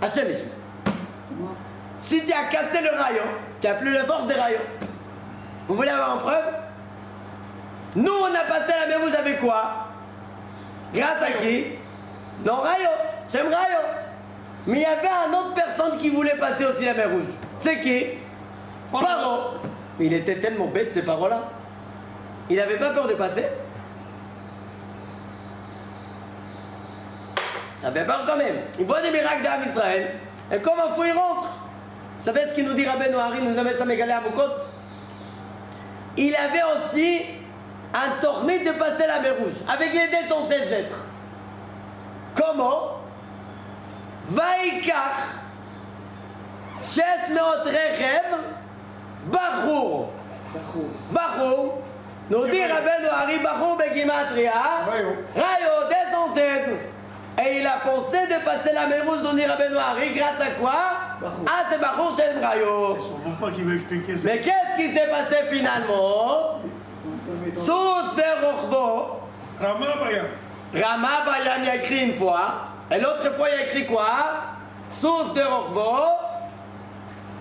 Hachem Ishmael. Si tu as cassé le rayon, tu n'as plus la force des rayons. Vous voulez avoir une preuve? Nous, on a passé la mer rouge avec quoi? Grâce à qui? Non, rayon. J'aime rayon. Mais il y avait une autre personne qui voulait passer aussi la mer rouge. C'est qui? Paro. Il était tellement bête, ces paroles-là. Il n'avait pas peur de passer. Ça fait peur quand même. Il voit des miracles d'Am Israël. Et comme un fou, il rentre. Vous savez ce qu'il nous dit Rabbeinu Hari, nous avait ça mégalé à Moukot? Il avait aussi un tourné de passer la mer rouge, avec les 216 lettres. Comment? Vaikach, Shesh Meot Rechev, Bachour. Bachour. Nous dit Rabbeinu Hari, Bachour Begimatria, Rayo 216. Et il a pensé de passer la mer rouge, nous dit Rabbeinu Hari, grâce à quoi? Ah, c'est Bachour Shem Rayo. C'est son papa qui veut expliquer ça. Mais qu'est-ce qui s'est passé finalement? Sous Verochbo. Rama Bayam. Rama Bayam, il a écrit une fois. Et l'autre fois, il a écrit quoi? Sous Verochbo.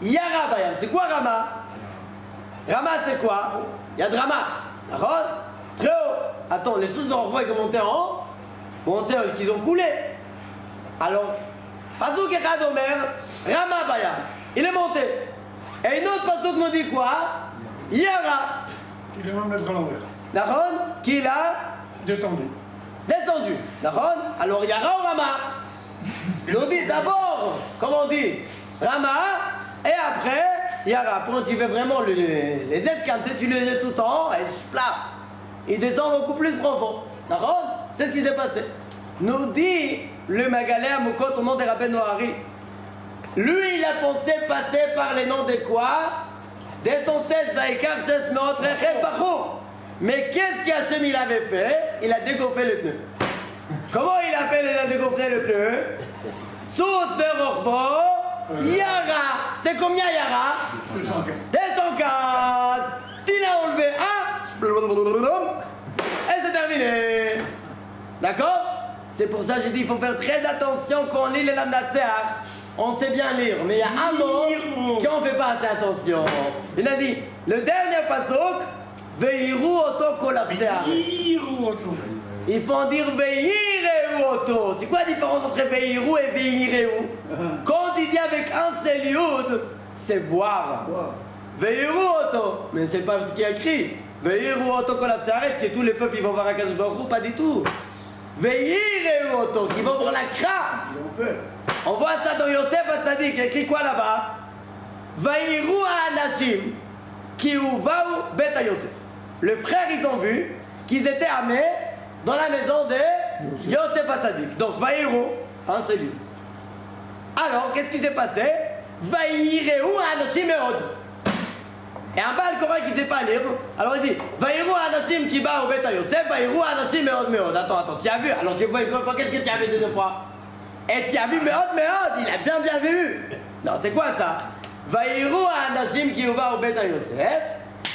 Yara Bayam. C'est quoi Rama? Rama, c'est quoi? Il y a de Rama. D'accord? Très haut. Attends, les sous Verochbo, ils ont monté en haut. Bon, on sait qu'ils ont coulé. Alors, Pasouk Echad Omer, Rama Bayam. Il est monté. Et une autre pasouk nous dit quoi? Yara. Il est même mettre à l'envers. D'accord? Qu'il a Descendu. descendu. D'accord? Alors Yara ou Rama? Il nous dit d'abord, comment on dit? Rama, et après, Yara. Quand tu veux vraiment les escanter, tu les mets tout en haut et plaf. Il descend beaucoup plus profond. D'accord? C'est ce qui s'est passé. Nous dit le Magalé à Moukot au nom des Rabbeinu Hari. Lui, il a pensé passer par les noms de quoi? Des 116 Vaikar, 16 Meot, Rechem, Bachou. Mais qu'est-ce qu'Hachem il avait fait? Il a dégonflé le pneu. Comment il a fait? Il a dégonflé le pneu. Sous Verorbo, Yara. C'est combien Yara? 215. 215. Il a enlevé un. Et c'est terminé. D'accord? C'est pour ça que j'ai dit il faut faire très attention quand on lit les Lam Natseach. On sait bien lire, mais il y a un mot qu'on ne fait pas assez attention. Il a dit, le dernier pasuk, Veiru oto kolafseach. Il faut en dire Veireu oto. C'est quoi la différence entre Veiru et Veireu? Quand il dit avec un seul yud, c'est voir. Veiru oto. Mais c'est pas ce qui est écrit. Veiru oto kolafseach, que tous les peuples ils vont voir à Kadosh Baruch Hu, pas du tout. Veireu oto, qui vont voir la crainte. On voit ça dans Yosef Hatzadik, il écrit quoi là-bas? Vaïrou Anashim, qui ouvaou Beta Yosef. Le frère, ils ont vu qu'ils étaient amés dans la maison de Yosef Hatzadik. Donc Vaïrou, un seul lieu. Alors, qu'est-ce qui s'est passé? Vaïrou Anashim Eod. Et un bal coran qui ne sait pas lire, alors il dit Vaïrou Anashim qui bat au Beta Yosef, Vaïrou Anashim Eod Meod. Attends, tu as vu? Alors tu vois une fois, qu'est-ce que tu as vu deuxième fois? Et tu as vu Meod, il a bien vu. Non, c'est quoi ça? Vaïrou Anashim qui va au Beta Yosef,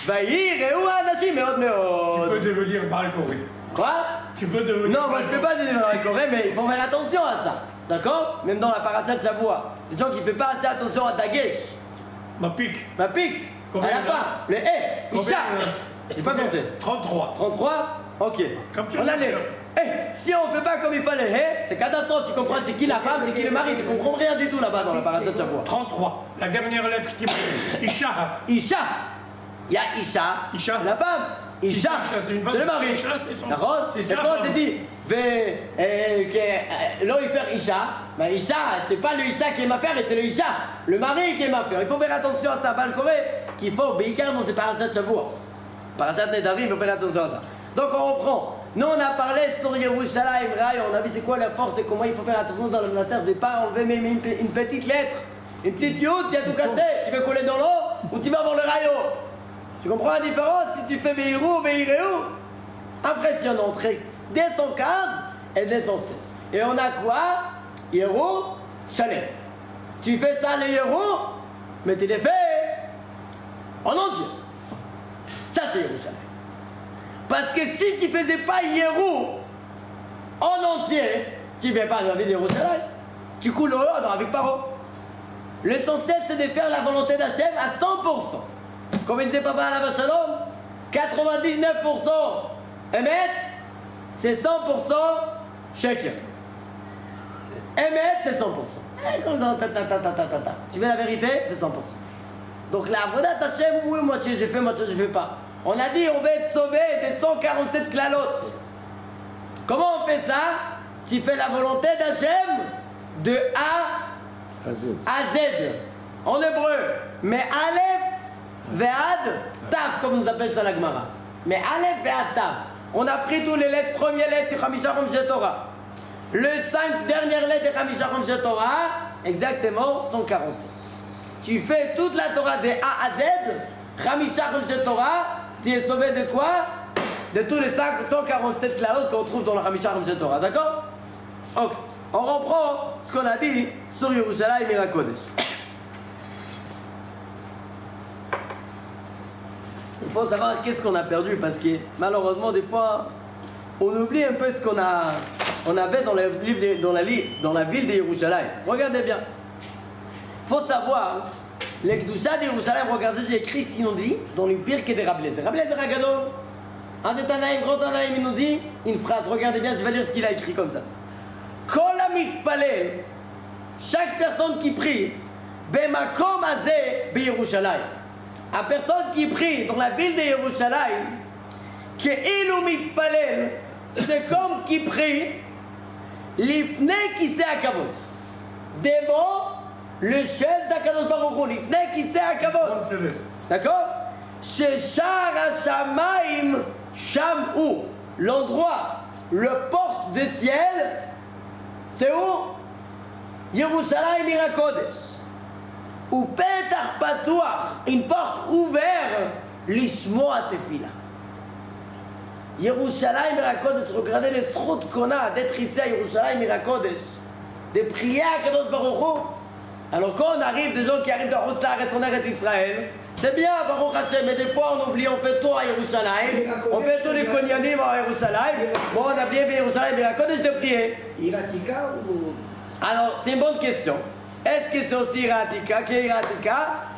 Vaïrou Anashim Meod Meod. Tu peux devenir Baal-Corée. Quoi? Tu peux devenir. Non, moi je peux pas devenir Baal-Corée, mais il faut faire attention à ça. D'accord? Même dans la parasha de Shavua. Des gens qui ne font pas assez attention à Dagesh. Ma pique. Ma pique. Combien à la fin, le Isha. J'ai pas compté. 33. 33? Ok. Comme tu on a veux. les. Si on ne fait pas comme il fallait, c'est catastrophe. Tu comprends c'est qui la femme, c'est qui le mari. Tu comprends rien du tout là-bas dans la parasha de Shavua. 33. La dernière lettre qui me Isha. Isha. Il y a Isha. Isha. La femme. Isha. C'est une femme. C'est le mari. Isha, c'est son. D'accord? C'est Et ça. quand on te dit, là il fait Isha, ben Isha, c'est pas le Isha qui est ma faire, c'est le Isha, le mari qui est ma faire. Il faut faire attention à ça. Baal-Corée, qu'il faut, Beikar dans ces parashat de Shavua. Parashat Nedarim, il faut faire attention à ça. Donc on reprend. Nous on a parlé sur Yerushalayim, on a vu c'est quoi la force et comment il faut faire attention dans le Mnater de ne pas enlever même une petite lettre, une petite yod qui a tout cassé. Tu veux coller dans l'eau ou tu vas voir le rayon? Tu comprends la différence si tu fais Veirou ou Veireu? Impressionnant, dès 115 et dès 116. Et on a quoi? Yerou, Shalem. Tu fais ça les Yerou, mais tu les fais en entier. Ça c'est Yerushalayim. Parce que si tu faisais pas Yerou en entier, tu ne viens pas dans la ville de Yerushalayim. Tu coules au haut avec Paro. L'essentiel c'est de faire la volonté d'Hachem à 100%. Comme il disait Papa Alav Shalom, 99% Emet, c'est 100% Sheker. Emet, c'est 100%. Comme ça, tu veux la vérité, c'est 100%. Donc la Avodat Hachem, oui, moitié je fais, moitié je fais pas. On a dit on va être sauvé des 147 klalotes. Comment on fait ça? Tu fais la volonté d'Hachem de A à Z. En hébreu. Mais Aleph, Ve'ad, Taf, comme nous appelle ça la Gemara. Mais Aleph, Ve'ad, Taf. On a pris toutes les lettres, première lettre de Chamisha Chomshe Torah. Le 5 dernières lettres de Chamisha Chomshe Torah, exactement 147. Tu fais toute la Torah de A à Z, Chamisha Chomshe Torah, tu es sauvé de quoi? De tous les 147 laos qu'on trouve dans la Chamisha Chomshe Torah, d'accord? Ok, on reprend ce qu'on a dit sur Yerushalayim et la Kodesh. Il faut savoir qu'est-ce qu'on a perdu parce que malheureusement des fois on oublie un peu ce qu'on avait dans la ville de Yerushalayim. Regardez bien. Il faut savoir les Kedusha de Yerushalayim. Regardez, j'ai écrit ici, on dit dans le pire que des Rabelais. Rabelais Ragado, un des Tanaïm, grand Tanaïm, il nous dit une phrase. Regardez bien, je vais lire ce qu'il a écrit comme ça. Kol Amitpalel chaque personne qui prie, Bemakom Azeh B'Yerushalayim, la personne qui prie dans la ville de Yerushalayim, Ke'ilu Mitpalel, c'est comme qui prie, Lifnei Kisei HaKavod, devant le chaise d'Akadosh Baruch Hu, Lifnei Kisei HaKavod. D'accord? Sheshar HaShamayim Sham'u, l'endroit, le porte de ciel, c'est où? Yerushalayim Ira Kodesh. Ou Petach Patuach, une porte ouverte, Lishmoa Tefila. Yerushalayim Ira Kodesh, regardez les sroutes qu'on a d'être ici à Yerushalayim Ira Kodesh, de prier à Kadosh Baruch Hu. Alors quand on arrive, des gens qui arrivent de Routlar et tourner à Israël, c'est bien Baruch Hashem, mais des fois on oublie, on fait tout à Yerushalayim, on fait tous les konyanim à Yerushalayim, bon on a bien fait Yerushalayim Ira Kodesh de prier. Iratika ou... Alors c'est une bonne question. Est-ce que c'est aussi Iratika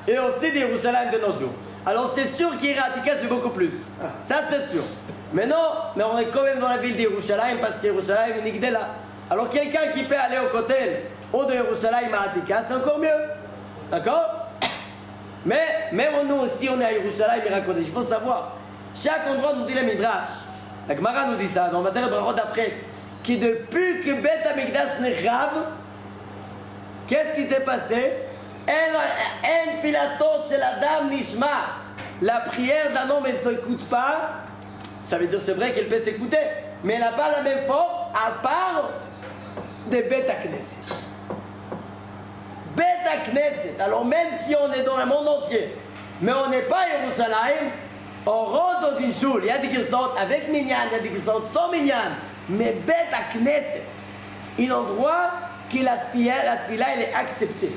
et aussi des Yerushalayim de nos jours? Alors c'est sûr qu'Iratika c'est beaucoup plus. Ça c'est sûr. Mais non, mais on est quand même dans la ville d'Yerushalayim parce qu'Yerushalayim est Nigdela. Alors quelqu'un qui peut aller au côté ou de Yerushalayim à Atika, c'est encore mieux. D'accord? Mais même nous aussi on est à Yerushalayim Ira Kodesh. Il faut savoir, chaque endroit nous dit le Midrash. La Gemara nous dit ça dans Maseret Brachot Afret, qui depuis que Beth Amikdash n'est grave, qu'est-ce qui s'est passé? En filatot chez la dame Nishmat. La prière d'un homme, elle ne s'écoute pas. Ça veut dire c'est vrai qu'elle peut s'écouter, mais elle n'a pas la même force à part des Beth Knesset. Beth Knesset. Alors même si on est dans le monde entier, mais on n'est pas à Yerushalayim, on rentre dans une choule. Il y a des girsot avec minyan, il y a des girsot sans minyan. Mais Beth Knesset, un endroit que la tfila elle est acceptée.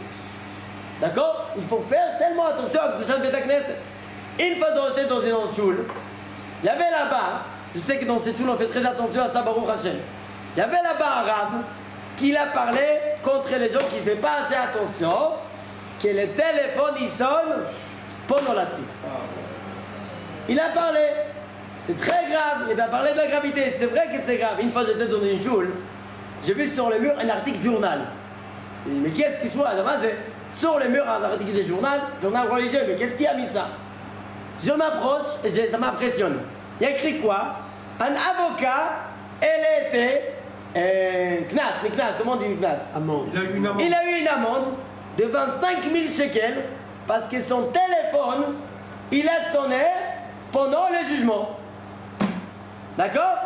D'accord? Il faut faire tellement attention à Kedushat Beth Knesset. Une fois j'étais dans une autre choule, il y avait là-bas, je sais que dans cette choule on fait très attention à ça, Baruch Hashem. Il y avait là-bas un rave qui a parlé contre les gens qui ne font pas assez attention, que le téléphone il sonne pendant la tfila. Il a parlé. C'est très grave, il a parlé de la gravité, c'est vrai que c'est grave. Une fois j'étais dans une choule, j'ai vu sur le mur un article journal. J'ai dit, mais qu'est-ce qu'il soit? Sur le mur un article de journal religieux, mais qu'est-ce qui a mis ça? Je m'approche et ça m'impressionne. Il y a écrit quoi? Un avocat, elle était Knas, comment on dit Knas? Amende. Il a eu une amende de 25 000 shekels parce que son téléphone, il a sonné pendant le jugement. D'accord?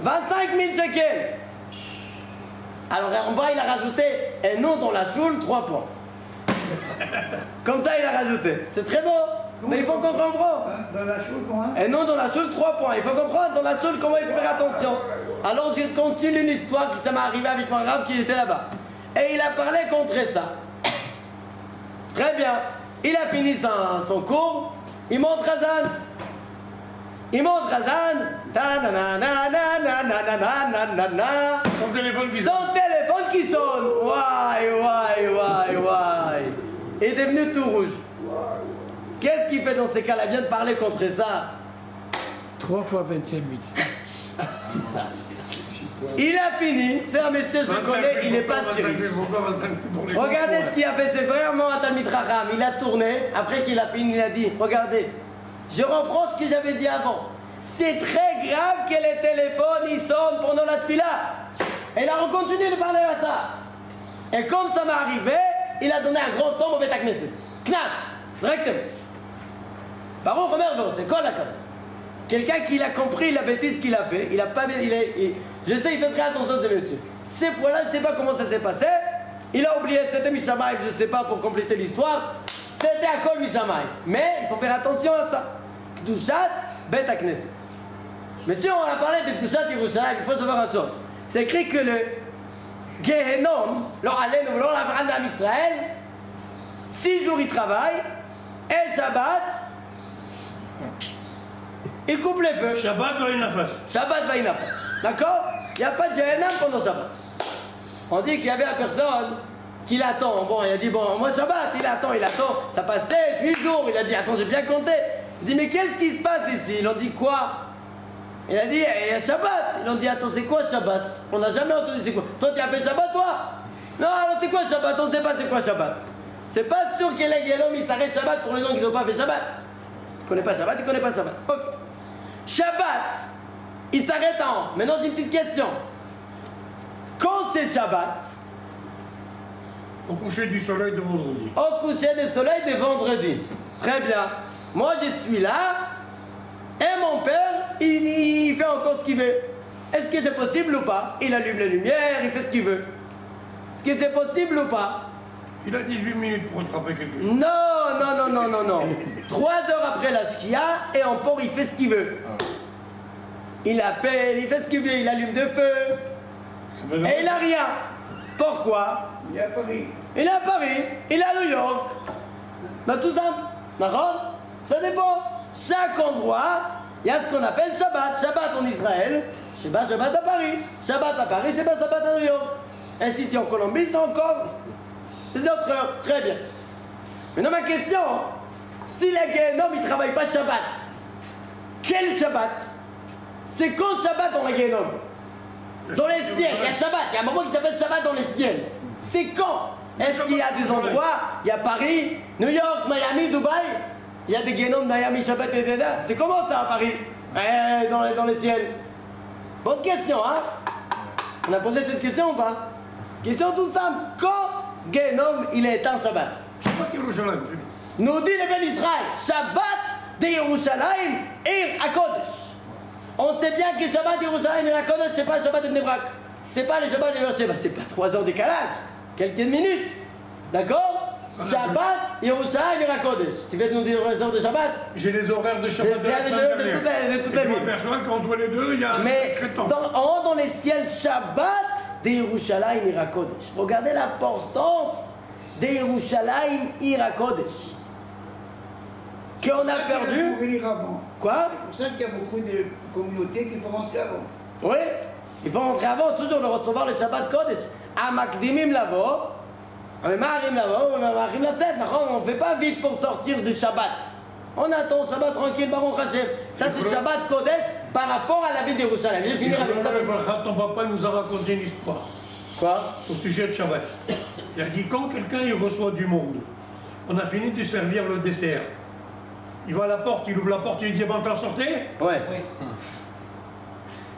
25 000 shekels. Alors en bas, il a rajouté un nom dans la choule, 3 points. Comme ça, il a rajouté. C'est très beau, mais il faut comprendre. Dans la choule, comment? Un nom dans la choule, 3 points. Il faut comprendre dans la choule comment il faut faire attention. Alors je continue une histoire qui ça m'est arrivé avec mon rave qui était là-bas. Et il a parlé contre ça. Très bien. Il a fini son cours. Il montre Hazan. Son téléphone qui Son téléphone qui sonne. Why. Il est devenu tout rouge. Qu'est-ce qu'il fait dans ces cas-là? Il vient de parler contre ça. 3 fois 25 000. Il a fini. C'est un monsieur, je le connais, il n'est pas sérieux. Regardez ce qu'il a fait, c'est vraiment un Talmid Chacham. Il a tourné, après qu'il a fini, il a dit, regardez, je reprends ce que j'avais dit avant. C'est très grave que les téléphones ils sonnent pendant la tfila. Et là, on continue de parler à ça. Et comme ça m'est arrivé, il a donné un gros somme au Beth Knesset. Knas, directement. Baruch Omer, c'est quoi la carte? Quelqu'un qui a compris la bêtise qu'il a fait, il a pas, je sais, il fait très attention ce monsieur. Ces fois-là, je ne sais pas comment ça s'est passé. Il a oublié, c'était Mishamay, je ne sais pas pour compléter l'histoire. C'était à Kol Mishamay. Mais il faut faire attention à ça. Kedushat Beth Knesset. Mais si on a parlé de Kedushat Yerushalayim, il faut savoir une chose. C'est écrit que le Gehenom, l'Avraham Israël, 6 jours il travaille, et Shabbat, il coupe les feux. Shabbat va une affaire. Shabbat va une affaire. D'accord? Il n'y a pas de Gehenam pendant Shabbat. On dit qu'il y avait une personne qui l'attend. Bon, il a dit, bon, moi Shabbat, il attend. Ça passe 7, 8 jours. Il a dit, attends, j'ai bien compté. Il dit, mais qu'est-ce qui se passe ici? Ils ont dit, quoi? Il a dit, il y a Shabbat. Ils ont dit, attends, c'est quoi Shabbat? On n'a jamais entendu c'est quoi. Toi, tu as fait Shabbat, toi? Non, alors c'est quoi Shabbat? On ne sait pas c'est quoi Shabbat. C'est pas sûr que les Guénom ils s'arrêtent Shabbat pour les gens qui n'ont pas fait Shabbat. Tu connais pas Shabbat, tu connais pas Shabbat. Ok. Shabbat, il s'arrête en. Maintenant j'ai une petite question. Quand c'est Shabbat? Au coucher du soleil de vendredi. Au coucher du soleil de vendredi. Très bien. Moi je suis là et mon père il fait encore ce qu'il veut. Est-ce que c'est possible ou pas? Il allume les lumières, il fait ce qu'il veut. Est-ce que c'est possible ou pas? Il a 18 minutes pour attraper quelque chose. Non. 3 heures après la Shkia, et en port, il fait ce qu'il veut. Il appelle, il fait ce qu'il veut, il allume de feu. Et il a rien. Pourquoi? Il est à Paris. Il est à Paris, il est à New York. Ben, tout simple. D'accord? Ça dépend. Chaque endroit, il y a ce qu'on appelle Shabbat. Shabbat en Israël, Shabbat à Paris. Shabbat à Paris, Shabbat à New York. Ainsi, tu es en Colombie, c'est encore des autres heures. Très bien. Maintenant, ma question, si les Guénom, ils ne travaillent pas Shabbat, quel Shabbat? C'est quand Shabbat dans les Guénom? Dans les ciels, il y a Shabbat, il y a un moment qui s'appelle Shabbat dans les ciels. C'est quand? Est-ce qu'il y a des endroits, il y a Paris, New York, Miami, Dubaï, il y a des Guénom, Miami, Shabbat, etc. C'est comment ça à Paris? Dans les ciels. Bonne question, hein? On a posé cette question ou pas? Question tout simple. Quand Guénom, il est éteint Shabbat? Shabbat Yerushalayim, c'est bien. Nous dit le Ben Israël, Shabbat de Yerushalayim et HaKodesh. On sait bien que Shabbat de Yerushalayim et HaKodesh, c'est pas le Shabbat de Bnei Brak. C'est pas le Shabbat de Yerushalayim. C'est pas 3 heures décalage. Quelques minutes. D'accord? Shabbat, Yerushalayim et HaKodesh. Tu veux nous dire les heures de Shabbat? J'ai les horaires de Shabbat de la semaine dernière. De toute la Je vie. m'aperçois qu'entre les deux, il y a un Mais sacré temps. en haut dans les ciels, Shabbat de Yerushalayim et HaKodesh. Regardez l'importance de Yerushalayim et HaKodesh. Qu'on a perdu. Il faut venir avant. Quoi? C'est pour ça qu'il y a beaucoup de communautés qui font rentrer avant. Oui, il faut rentrer avant, toujours de recevoir le Shabbat Kodesh. Amakdimim lavo, Amarim lavo, Amarim latzet. On ne fait pas vite pour sortir du Shabbat. On attend Shabbat tranquille, Baruch Hashem. Ça c'est Shabbat Kodesh par rapport à la vie de Yerushalayim. Je vais finir avec ça. Ton papa nous a raconté une histoire Quoi? au sujet de Shabbat. Il a dit quand quelqu'un il reçoit du monde, on a fini de servir le dessert. Il va à la porte, il ouvre la porte et il dit bon, t'en sortez? Ouais.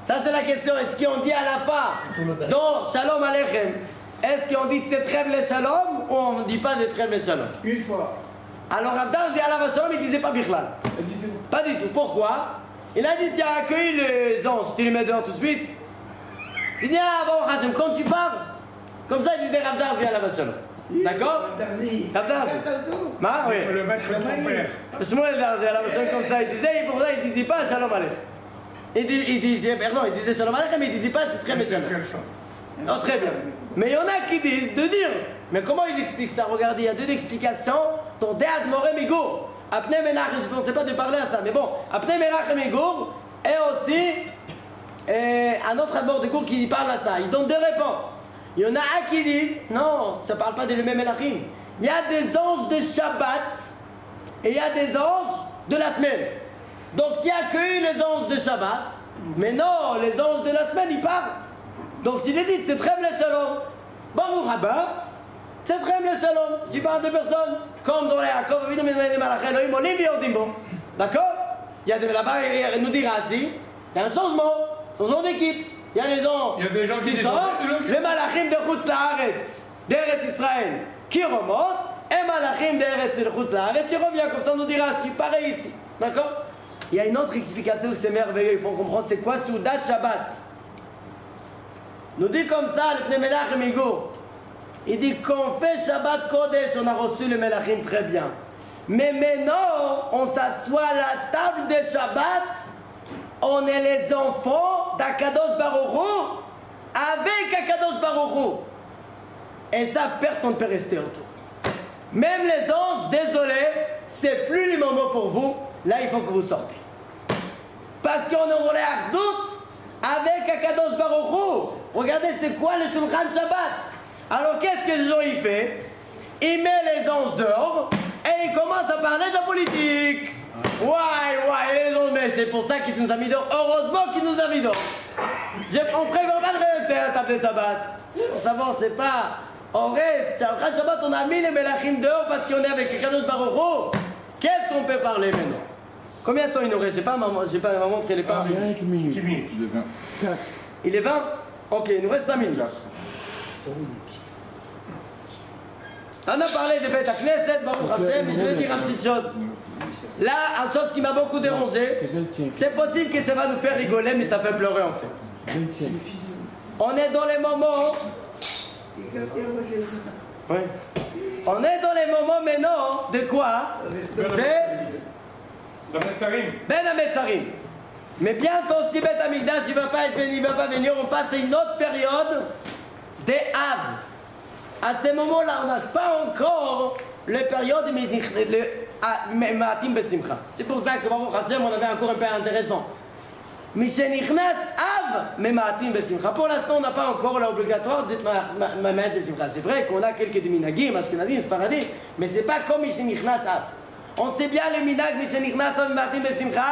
Ça c'est la question. Est-ce qu'on dit à la fin, dans Shalom Aleichem, est-ce qu'on dit Tzetrem le Shalom ou on ne dit pas Tzetrem le Shalom? Une fois. Alors Abdar dit à la Shalom, il disait pas Bichlal. Elle disait, Pas du tout. Pourquoi? Il a dit tu as accueilli les anges, tu les mets dehors tout de suite. Il dit ah bon Hachem, quand tu parles, comme ça il disait Abdar dit à la Shalom. D'accord? Darzi. Abdar. Ma oui. Le maître de ton père. Shmuel Darzi à la Shalom comme ça il disait, et pour ça il disait pas Shalom Aleichem. Il disait, pardon, il disait Shalom Aleichem, mais il disait pas c'est très méchant. Non, très bien. Mais il y en a qui disent de dire. Mais comment ils expliquent ça? Regardez, il y a 2 explications. Ton Dead Morem Igour. Apne Menachem, je ne pensais pas de parler à ça, mais bon. Apne Menachem Igour. Et aussi, un autre admor de cours qui parle à ça. Il donne 2 réponses. Il y en a un qui disent, non, ça ne parle pas de lui-même Menachem. Il y a des anges de Shabbat et il y a des anges de la semaine. Donc tu as accueilli les anges de Shabbat, mais non, les anges de la semaine, ils partent. Donc tu les dis, c'est très le shalom. Baruch haba, c'est très le shalom. Tu parles de personnes, comme dans les Yaakov, d'accord? Il y a des là-bas, il nous dira ainsi, il y a un changement d'équipe. Il y a des gens qui sortent, les malachim de Chutz Laaretz, d'Eretz Israël, qui remontent, et malachim d'Eretz de Chutz Laaretz, qui revient, comme ça on nous dira ainsi, pareil ici, d'accord? Il y a une autre explication que c'est merveilleux, il faut comprendre, c'est quoi Soudat Shabbat? Nous dit comme ça, le Pnei Menachem Igour. Il dit qu'on fait Shabbat Kodesh, on a reçu le Melachim très bien. Mais maintenant, on s'assoit à la table de Shabbat, on est les enfants d'Akadosh Baruch Hu, avec Akadosh Baruch Hu. Et ça, personne ne peut rester autour. Même les anges, désolé, c'est plus le moment pour vous. Là, il faut que vous sortez. Parce qu'on est roulé à Ardout avec Akadosh Baruch Hu. Regardez, c'est quoi le Shulchan Shabbat? Alors, qu'est-ce que les gens y fait? Il met les anges dehors et il commence à parler de la politique. Ouais, les anges, mais c'est pour ça qu'il nous a mis dehors. Heureusement qu'il nous a mis dehors. On prévoit pas de rester à la table de Shabbat. Pour savoir, c'est pas on reste. Après Shabbat, on a mis les Melachim dehors parce qu'on est avec les Kadosh Baruch Hu. Qu'est-ce qu'on peut parler maintenant? Combien de temps il nous reste? J'ai pas montré les pas. 5 minutes. 10 minutes. 4. Il est 20? Ok, il nous reste 5 minutes. On a parlé de Beth Knesset, Baruch Hashem, mais je vais dire une petite chose. Là, une chose qui m'a beaucoup dérangé, c'est possible que ça va nous faire rigoler, mais ça fait pleurer en fait. 27. On est dans les moments. Oui. On est dans les moments maintenant de quoi? Ben Hametzarim. Mais bientôt, si Beth Amikdash il va pas venir, on passe à une autre période des Av. À ce moment-là, on n'a pas encore la période de Maatim Besimcha. C'est pour ça que Baruch Hashem, on avait encore un peu intéressant. Mishenichnas Av, mais Maatim Besimcha. Pour l'instant, on n'a pas encore l'obligatoire d'être Maatim Besimcha. C'est vrai qu'on a quelques minagim, Ashkenazim, Sfaradim, mais c'est pas comme Mishenichnas Av. On sait bien le minag Mishenichnas Av, Maatim Besimcha,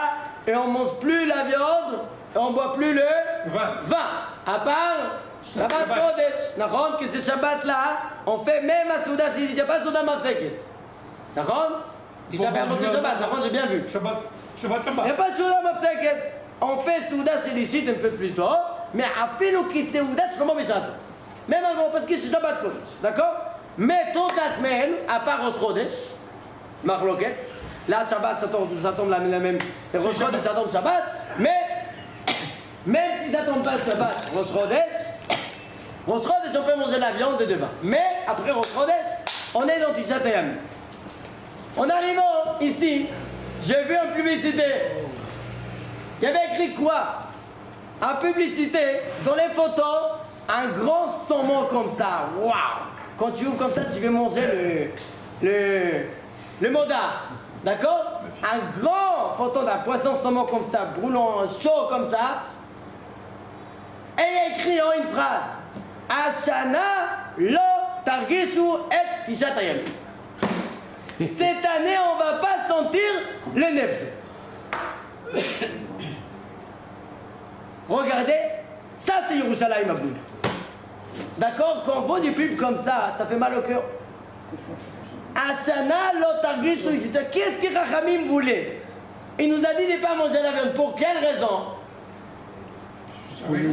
et on mange plus la viande, et on boit plus le vin. À part Shabbat Kodesh, d'accord? Que ce Shabbat là, on fait même à Souda, si il n'y a pas Souda Mafseket. D'accord? Tu Shabbat, d'accord? J'ai bien vu. Shabbat. Il n'y a pas de Souda Mafseket. On fait Souda chez les Chiites un peu plus tôt, mais à Filo qui c'est Souda, c'est comment Béchat. Même en gros, parce que c'est Shabbat Kodesh, d'accord? Mais toute la semaine, à part Rosh Chodesh, Marloket, là Shabbat ça tombe la même. Et Rosh Chodesh ça tombe Shabbat, mais même si ça tombe pas Shabbat, Rosh Chodesh, on peut manger la viande et de vin. Mais après Rosh Chodesh, on est dans Tishat Yamim. En arrivant ici, j'ai vu une publicité. Il y avait écrit quoi? En publicité, dans les photos, un grand saumon comme ça. Waouh! Quand tu ouvres comme ça, tu veux manger le moda. D'accord? Un grand photo d'un poisson saumon comme ça, brûlant, chaud comme ça. Et il y a écrit en une phrase. Ashana lo targishu et tishat hayamim. Cette année, on ne va pas sentir le 9 jours. Regardez, ça c'est Yerushalayim Aboul. D'accord? Quand on voit des pubs comme ça, ça fait mal au cœur. Ashana lo targishu. Qu'est-ce que Rachamim voulait? Il nous a dit de ne pas manger la viande. Pour quelle raison?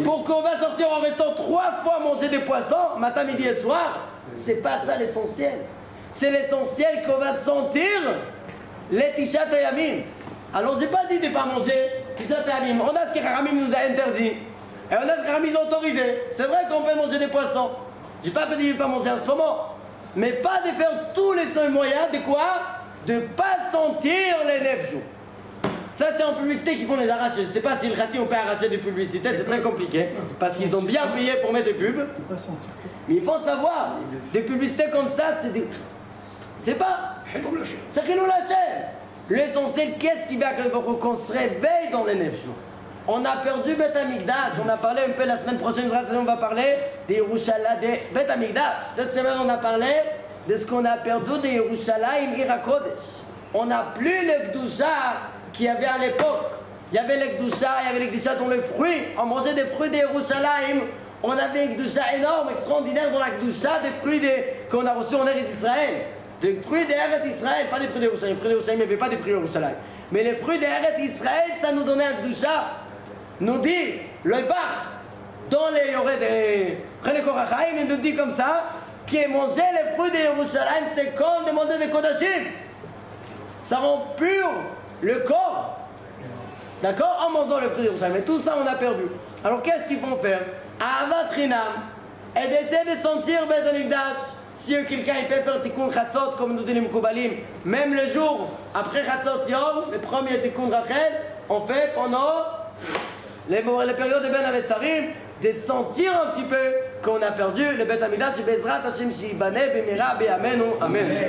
Pour qu'on va sortir en restant 3 fois manger des poissons, matin, midi et soir. C'est pas ça l'essentiel. C'est l'essentiel qu'on va sentir les Tishat Hayamim. Alors j'ai pas dit de ne pas manger Tishat Hayamim. On a ce que Rachamim nous a interdit. Et on a ce que Rachamim nous a autorisé. C'est vrai qu'on peut manger des poissons. J'ai pas dit de ne pas manger un saumon. Mais pas de faire tous les moyens de quoi? De ne pas sentir les 9 jours. Ça, c'est en publicité qu'ils font les arracher. Je ne sais pas si le Khati on peut arracher des publicités, c'est très compliqué. Parce qu'ils ont bien payé pour mettre des pubs. Mais il faut savoir, des publicités comme ça, c'est pas. C'est Khilou Hashem. L'essentiel, qu'est-ce qui va qu'on se réveille dans les 9 jours? On a perdu Beth Amikdash. On a parlé un peu la semaine prochaine, on va parler des Yerushalayim, des Beth Amikdash. Cette semaine, on a parlé de ce qu'on a perdu de Yerushalayim Ira Kodesh. On n'a plus le Gdusha qu'il y avait à l'époque. Il y avait le Gdusha, il y avait le Gdusha dans les fruits. On mangeait des fruits de Yerushalayim. On avait un Gdusha énorme, extraordinaire dans la Gdusha, des fruits qu'on a reçus en Eretz Israël. Des fruits d'Eretz Israël, pas des fruits de Yerushalayim. Les fruits de Yerushalayim, il n'y avait pas des fruits de Yerushalayim. Mais les fruits d'Eretz Israël, ça nous donnait un Gdusha. Nous dit, le Bach, dans les Yoré des Chének Orachaim, il nous dit comme ça, que manger les fruits de Yerushalayim, c'est comme de manger des Kodashim. Ça rend pur le corps. D'accord? En mangeant les fruits de Yerushalayim. Mais tout ça, on a perdu. Alors qu'est-ce qu'ils vont faire? Ahavat Chinam, et d'essayer de sentir Beth Amikdash. Si quelqu'un peut faire Tikkun Chatzot, comme nous dit les Mekoubalim, même le jour après Chatzot Yom, le premier Tikkun Rachel, on fait pendant les périodes de Ben Hametzarim, de sentir un petit peu qu'on a perdu le Beth Amikdash, et Bezrat Hashem Shibane, Bemira, Be'amenu, Amen.